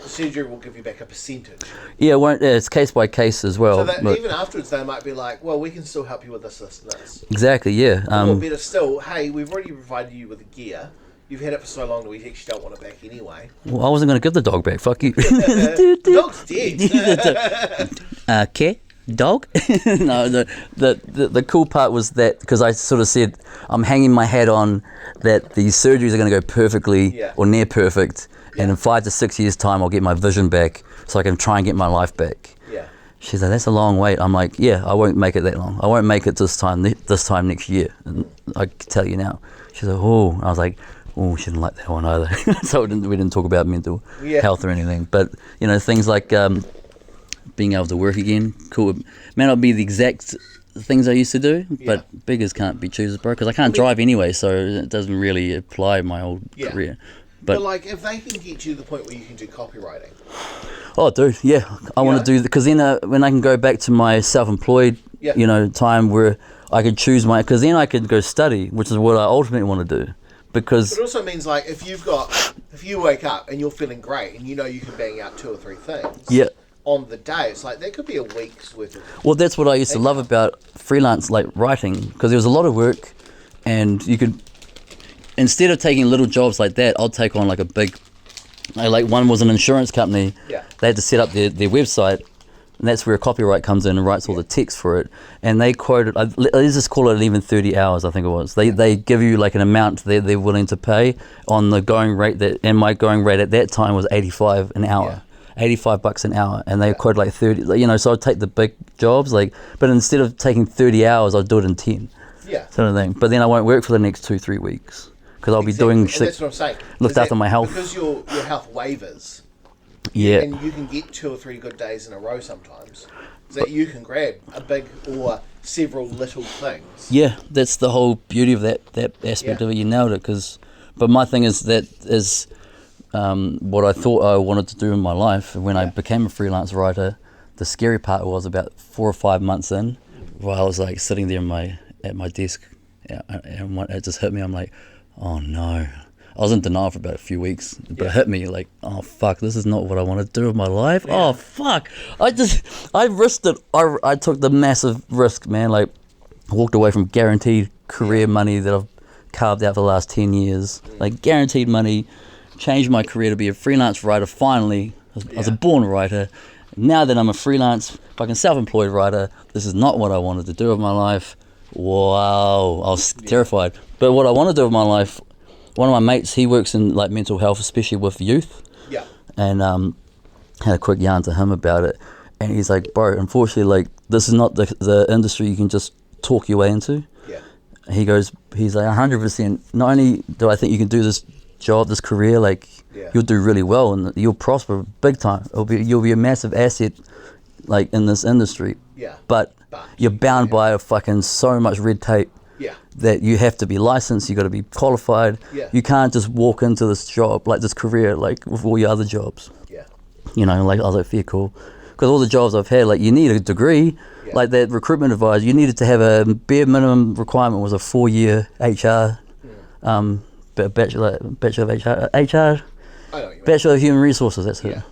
the surgery will give you back a percentage. Yeah, it's case by case as well. So that even afterwards, they might be like, well, we can still help you with this, this, and this. Exactly, yeah. Or better still, hey, we've already provided you with the gear. You've had it for so long that we actually don't want it back anyway. Well, I wasn't going to give the dog back. Fuck you. The dog's dead. Okay, dog. No, the cool part was that, because I sort of said I'm hanging my hat on that these surgeries are going to go perfectly or near perfect, and in 5 to 6 years' time I'll get my vision back, so I can try and get my life back. Yeah. She's like, that's a long wait. I'm like, yeah, I won't make it that long. I won't make it this time next year. And I can tell you now. She's like, oh. I was like, oh, she didn't like that one either. So we didn't talk about mental health or anything. But, things like being able to work again, cool. It may not be the exact things I used to do, but beggars can't be choosers, bro, because I can't drive anyway, so it doesn't really apply my old career. But like, if they can get you to the point where you can do copywriting. Oh, dude, yeah. I want to do, because then when I can go back to my self-employed, time where I could choose because then I could go study, which is what I ultimately want to do. Because it also means, like, if you wake up and you're feeling great and you know you can bang out 2 or 3 things on the day, it's like that could be a week's worth of. Well, that's what I used to love about freelance, like writing, because there was a lot of work, and you could, instead of taking little jobs like that, I'll take on like a big, like one was an insurance company. Yeah. They had to set up their website, and that's where copyright comes in and writes all the text for it. And they quoted, let's just call it even 30 hours, I think it was. They give you like an amount they're willing to pay on the going rate, and my going rate at that time was 85 an hour. $85 an hour, and they quoted like 30, you know, so I'd take the big jobs, like, but instead of taking 30 hours, I'd do it in 10. Yeah. Sort of thing. But then I won't work for the next 2-3 weeks, because I'll be doing And shit, that's what I'm saying. looked after my health. Because your health wavers. Yeah. And you can get 2 or 3 good days in a row sometimes. So that you can grab a big or several little things. Yeah, that's the whole beauty of that aspect of it. You nailed it. But my thing is what I thought I wanted to do in my life. When I became a freelance writer, the scary part was about 4 or 5 months in, while I was like sitting there at my desk, and it just hit me. I'm like, oh no. I was in denial for about a few weeks, but it hit me like, oh fuck, this is not what I want to do with my life. Yeah. Oh fuck, I risked it. I took the massive risk, man. Like, I walked away from guaranteed career money that I've carved out for the last 10 years. Like, guaranteed money, changed my career to be a freelance writer finally. I was a born writer. Now that I'm a freelance, fucking self-employed writer, this is not what I wanted to do with my life. Wow, I was terrified. But what I want to do with my life, one of my mates, he works in like mental health, especially with youth. Yeah. And had a quick yarn to him about it, and he's like, bro, unfortunately, like, this is not the industry you can just talk your way into. Yeah. He's like 100%. Not only do I think you can do this job, this career, like, you'll do really well and you'll prosper big time. You'll be a massive asset, like, in this industry. Yeah. But you're bound by fucking so much red tape. Yeah. That you have to be licensed, you got to be qualified. Yeah. You can't just walk into this job, like this career, like with all your other jobs. Yeah. You know, like, I was like, fair, cool. Because all the jobs I've had, like, you need a degree. Yeah. Like that recruitment advisor, you needed to have a bare minimum requirement was a 4-year HR, bachelor of HR. I know what you Bachelor of Human Resources, that's it.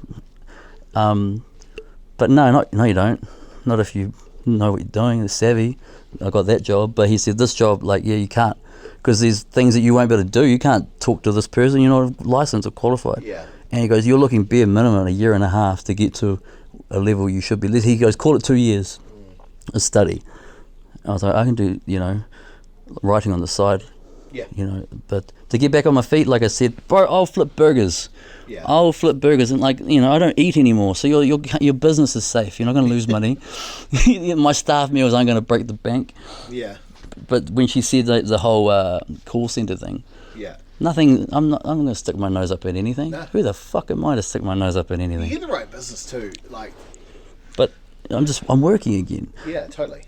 Yeah. But no, you don't. Not if you know what you're doing, you're savvy. I got that job, but he said this job, like, you can't, because there's things that you won't be able to do. You can't talk to this person, you're not licensed or qualified. Yeah. And he goes, you're looking bare minimum a year and a half to get to a level you should be. He goes, call it 2 years, a study. I was like, I can do, you know, writing on the side. Yeah. You know, but to get back on my feet, like I said, bro, I'll flip burgers. Yeah. I'll flip burgers, and, like, you know, I don't eat anymore, so your business is safe. You're not going to lose money. My staff meals aren't going to break the bank. Yeah. But when she said the whole call center thing, nothing. I'm going to stick my nose up at anything. Nah. Who the fuck am I to stick my nose up at anything? You're in the right business too, like. But I'm working again. Yeah, totally.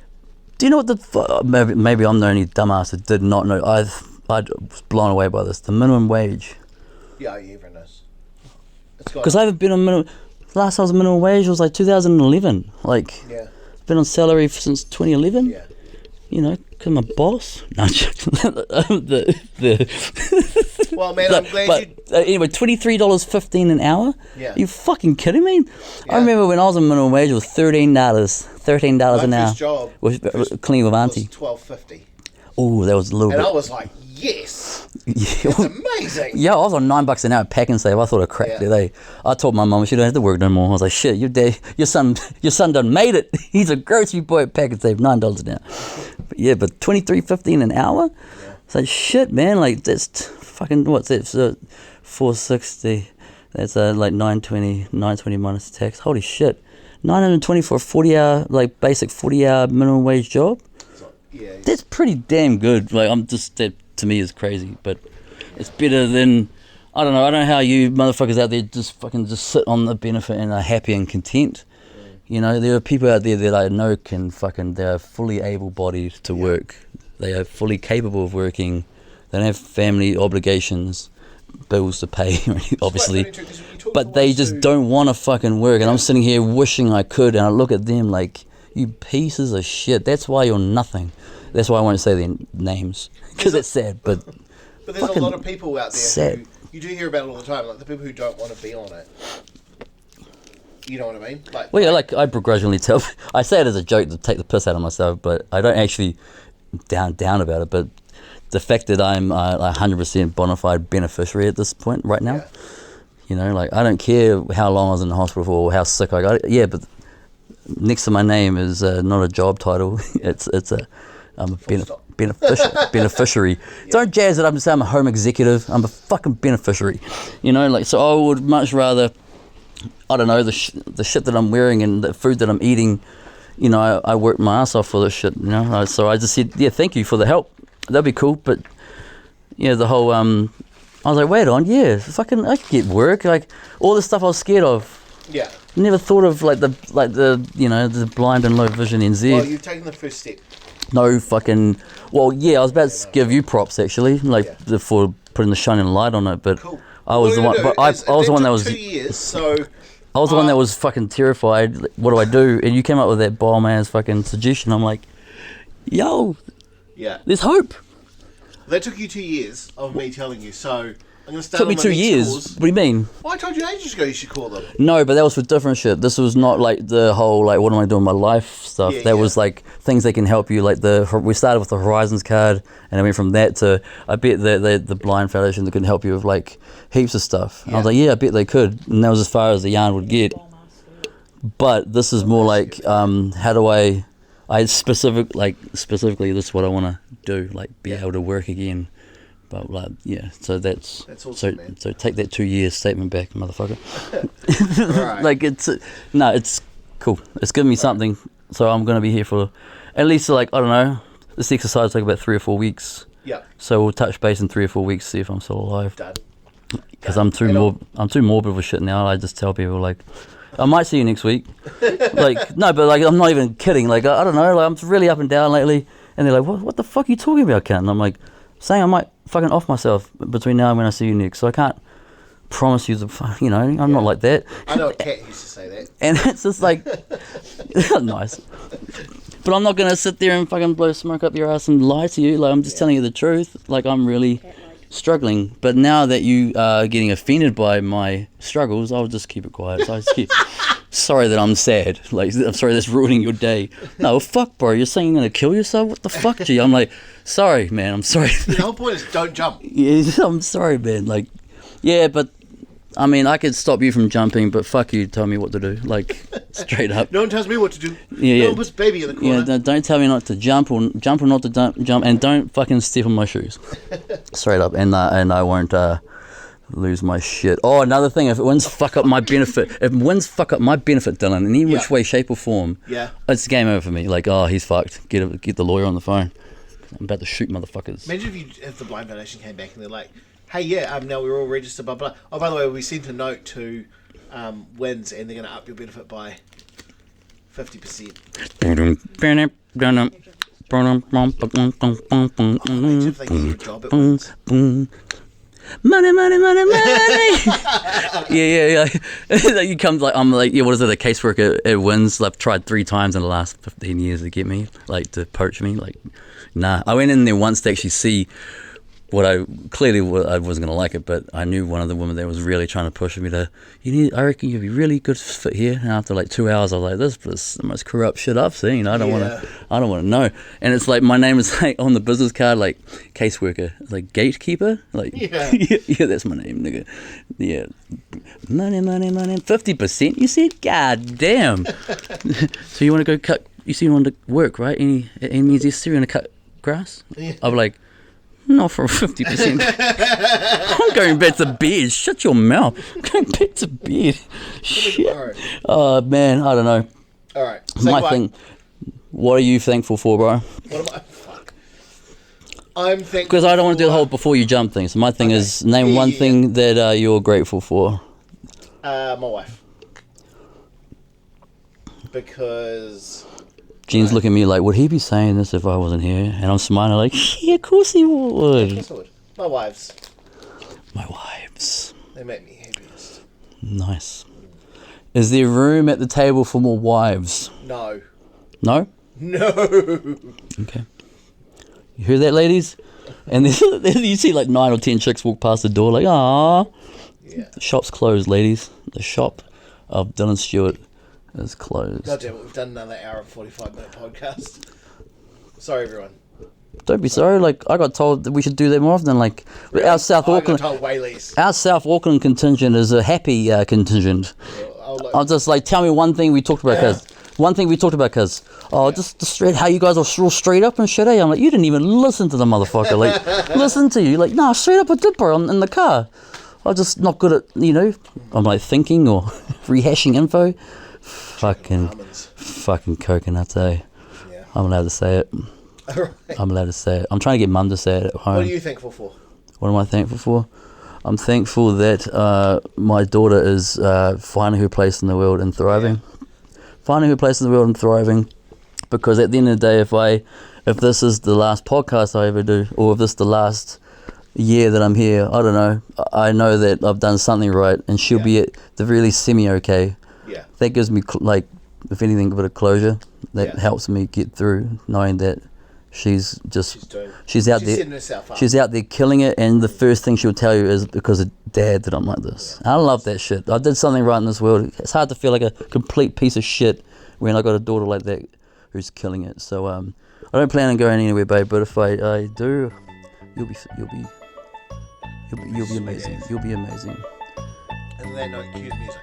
Do you know what maybe I'm the only dumbass that did not know. I was blown away by this. The minimum wage. Yeah, everyone knows. Because I haven't been on minimum. Last I was on minimum wage was like 2011. Like, I've been on salary since 2011. Yeah. You know, because I'm a boss. No, well, man, I'm glad anyway, $23.15 an hour? Yeah. You fucking kidding me? Yeah. I remember when I was on minimum wage, it was $13 an hour. First job. Clean with auntie. $12.50. Oh, that was a little bit. And I was like, yes. It's amazing. Yeah, I was on $9 an hour at Pack and Save. I thought I cracked it. I told my mum she don't have to work no more. I was like, shit, your son done made it. He's a grocery boy at Pack and Save, $9 an hour. But $23.15 an hour? Yeah. It's like, shit, man. Like, that's fucking, what's that? So, $460. That's like $920 minus tax. Holy shit. $920 for a 40-hour, like, basic 40-hour minimum wage job? Yeah. That's pretty damn good. Like, that to me is crazy, but it's better than, I don't know how you motherfuckers out there just sit on the benefit and are happy and content. You know, there are people out there that I know they're fully able-bodied to work. They are fully capable of working. They don't have family obligations, bills to pay, obviously. But they just don't want to fucking work. And I'm sitting here wishing I could, and I look at them like, you pieces of shit. That's why you're nothing. That's why I won't say their names, because it's sad. But there's a lot of people out there who, you do hear about it all the time, like the people who don't want to be on it. You know what I mean? Like, well, yeah, like I begrudgingly tell. I say it as a joke to take the piss out of myself, but I don't actually down about it. But the fact that I'm a 100% bona fide beneficiary at this point right now. Yeah. You know, like, I don't care how long I was in the hospital for or how sick I got. Yeah, but next to my name is not a job title. I'm a beneficiary. Don't jazz it up and say I'm a home executive. I'm a fucking beneficiary. You know, like, so I would much rather, I don't know, the shit that I'm wearing and the food that I'm eating. You know, I worked my ass off for this shit, you know. So I just said, yeah, thank you for the help. That'd be cool. But, yeah, the whole, I was like, wait on, yeah, fucking, I could get work. Like, all the stuff I was scared of. Yeah. Never thought of, like, the you know, the blind and low vision NZ. Well, you've taken the first step. No fucking, well, yeah, I was about to give you props, actually, like, for putting the shining light on it, but Cool. I was the one, but I was the one that was, 2 years, so... I was the one that was fucking terrified. What do I do? And you came up with that bomb ass fucking suggestion. I'm like, yo, Yeah. there's hope. That took you 2 years of me telling you, so... I'm going to start Took me on my 2 next years. calls. What do you mean? Well, I told you ages ago you should call them. No, but that was for different shit. This was not like the whole, like, what am I doing with my life stuff. Yeah, that yeah. was like things that can help you. Like, we started with the Horizons card, and I went from that to, I bet the Blind Foundation that can help you with like heaps of stuff. And I was like, yeah, I bet they could. And that was as far as the yarn would get. But this is more like, how do I specifically this is what I want to do, like be able to work again. But like, yeah, so that's awesome, man. So take that 2 years statement back, motherfucker. Right. Like it's cool. It's given me something, so I'm gonna be here for at least like, I don't know. This exercise take about 3 or 4 weeks. Yeah. So we'll touch base in 3 or 4 weeks, see if I'm still alive. Done. Because I'm too morbid with shit now. I just tell people like, I might see you next week. Like, no, but like, I'm not even kidding. Like, I don't know. Like, I'm really up and down lately, and they're like, what the fuck are you talking about, cunt? And I'm like, saying I might fucking off myself between now and when I see you next. So I can't promise you you know, I'm not like that. I know a cat used to say that. And it's just like, nice. But I'm not going to sit there and fucking blow smoke up your ass and lie to you. Like, I'm just telling you the truth. Like, I'm really struggling. But now that you are getting offended by my struggles, I'll just keep it quiet. So I just keep, sorry that I'm sad. Like, I'm sorry that's ruining your day. No, fuck, bro. You're saying you're going to kill yourself? What the fuck, G? I'm like, sorry, man. I'm sorry. The whole point is don't jump. Yeah, I'm sorry, man. Like, yeah, but I mean, I could stop you from jumping, but fuck you, tell me what to do. Like, straight up. No one tells me what to do. Yeah, no yeah. one puts baby in the corner. Yeah, don't tell me not to jump or not to jump, and don't fucking step on my shoes. Straight up, and I won't lose my shit. Oh, another thing, if winds fuck up my benefit, Dylan, in any which way, shape or form, it's game over for me. Like, oh, he's fucked. Get the lawyer on the phone. I'm about to shoot motherfuckers. Imagine if the Blind Foundation came back and they're like, hey, yeah, now we're all registered, blah, blah. Oh, by the way, we sent a note to WINS and they're going to up your benefit by 50%. Imagine if they get you a job at WINS. Money. yeah. You come like, I'm like, yeah, what is it? A caseworker at WINS. I've tried 3 times in the last 15 years to get me, like, to poach me. Like, nah. I went in there once to actually see what I wasn't gonna like it, but I knew one of the women that was really trying to push me to. I reckon you'd be really good fit here. And after like 2 hours, I was like, this is the most corrupt shit I've seen. I don't want to know. And it's like my name is like on the business card, like caseworker, like gatekeeper, like yeah, that's my name, nigga. Yeah, money, 50%. You said, god damn. So you want to go cut? You see, you want to work, right? Any means you want to cut grass? Yeah. I'm like, not for 50%. I'm going back to bed. Shut your mouth. I'm going back to bed. Shit. Oh, man, I don't know. All right. My thing. What are you thankful for, bro? What am I? Fuck. I'm thankful because I don't want to do the whole before you jump thing. So my thing is name one thing that you're grateful for. My wife. Because Jean's looking at me like, would he be saying this if I wasn't here? And I'm smiling like, yeah, of course he would. Of course I would. My wives. My wives. They make me happiest. Nice. Is there room at the table for more wives? No. No? No. Okay. You hear that, ladies? And then you see like 9 or 10 chicks walk past the door like, ah. Yeah. The shop's closed, ladies. The shop of Dylan Stewart is closed. God damn it, we've done another hour and 45-minute podcast. Sorry, everyone. Don't be sorry. Like, I got told that we should do that more often. Like, our South I Auckland, got told way less. our South Auckland contingent is a happy contingent. I'll just like tell me one thing we talked about, cuz. One thing we talked about, cuz. Oh, just straight how you guys are all straight up and shit. Eh? I'm like, you didn't even listen to the motherfucker. Like, listen to you. Like, nah, straight up I did, bro. In the car. I'm just not good at, you know. I'm like thinking or rehashing info. Fucking coconuts, eh? Yeah. I'm allowed to say it. Right. I'm allowed to say it. I'm trying to get mum to say it at home. What are you thankful for? What am I thankful for? I'm thankful that my daughter is finding her place in the world and thriving. Finding her place in the world and thriving, because at the end of the day, if this is the last podcast I ever do, or if this is the last year that I'm here, I don't know. I know that I've done something right, and she'll be at the really semi-okay. Yeah. That gives me, like, if anything, a bit of closure. That helps me get through, knowing that she's out there. Setting herself up. She's out there killing it, and the first thing she'll tell you is because of Dad that I'm like this. I love that shit. I did something right in this world. It's hard to feel like a complete piece of shit when I got a daughter like that who's killing it. So I don't plan on going anywhere, babe. But if I do, you'll be amazing. You'll be amazing. And then not cue music.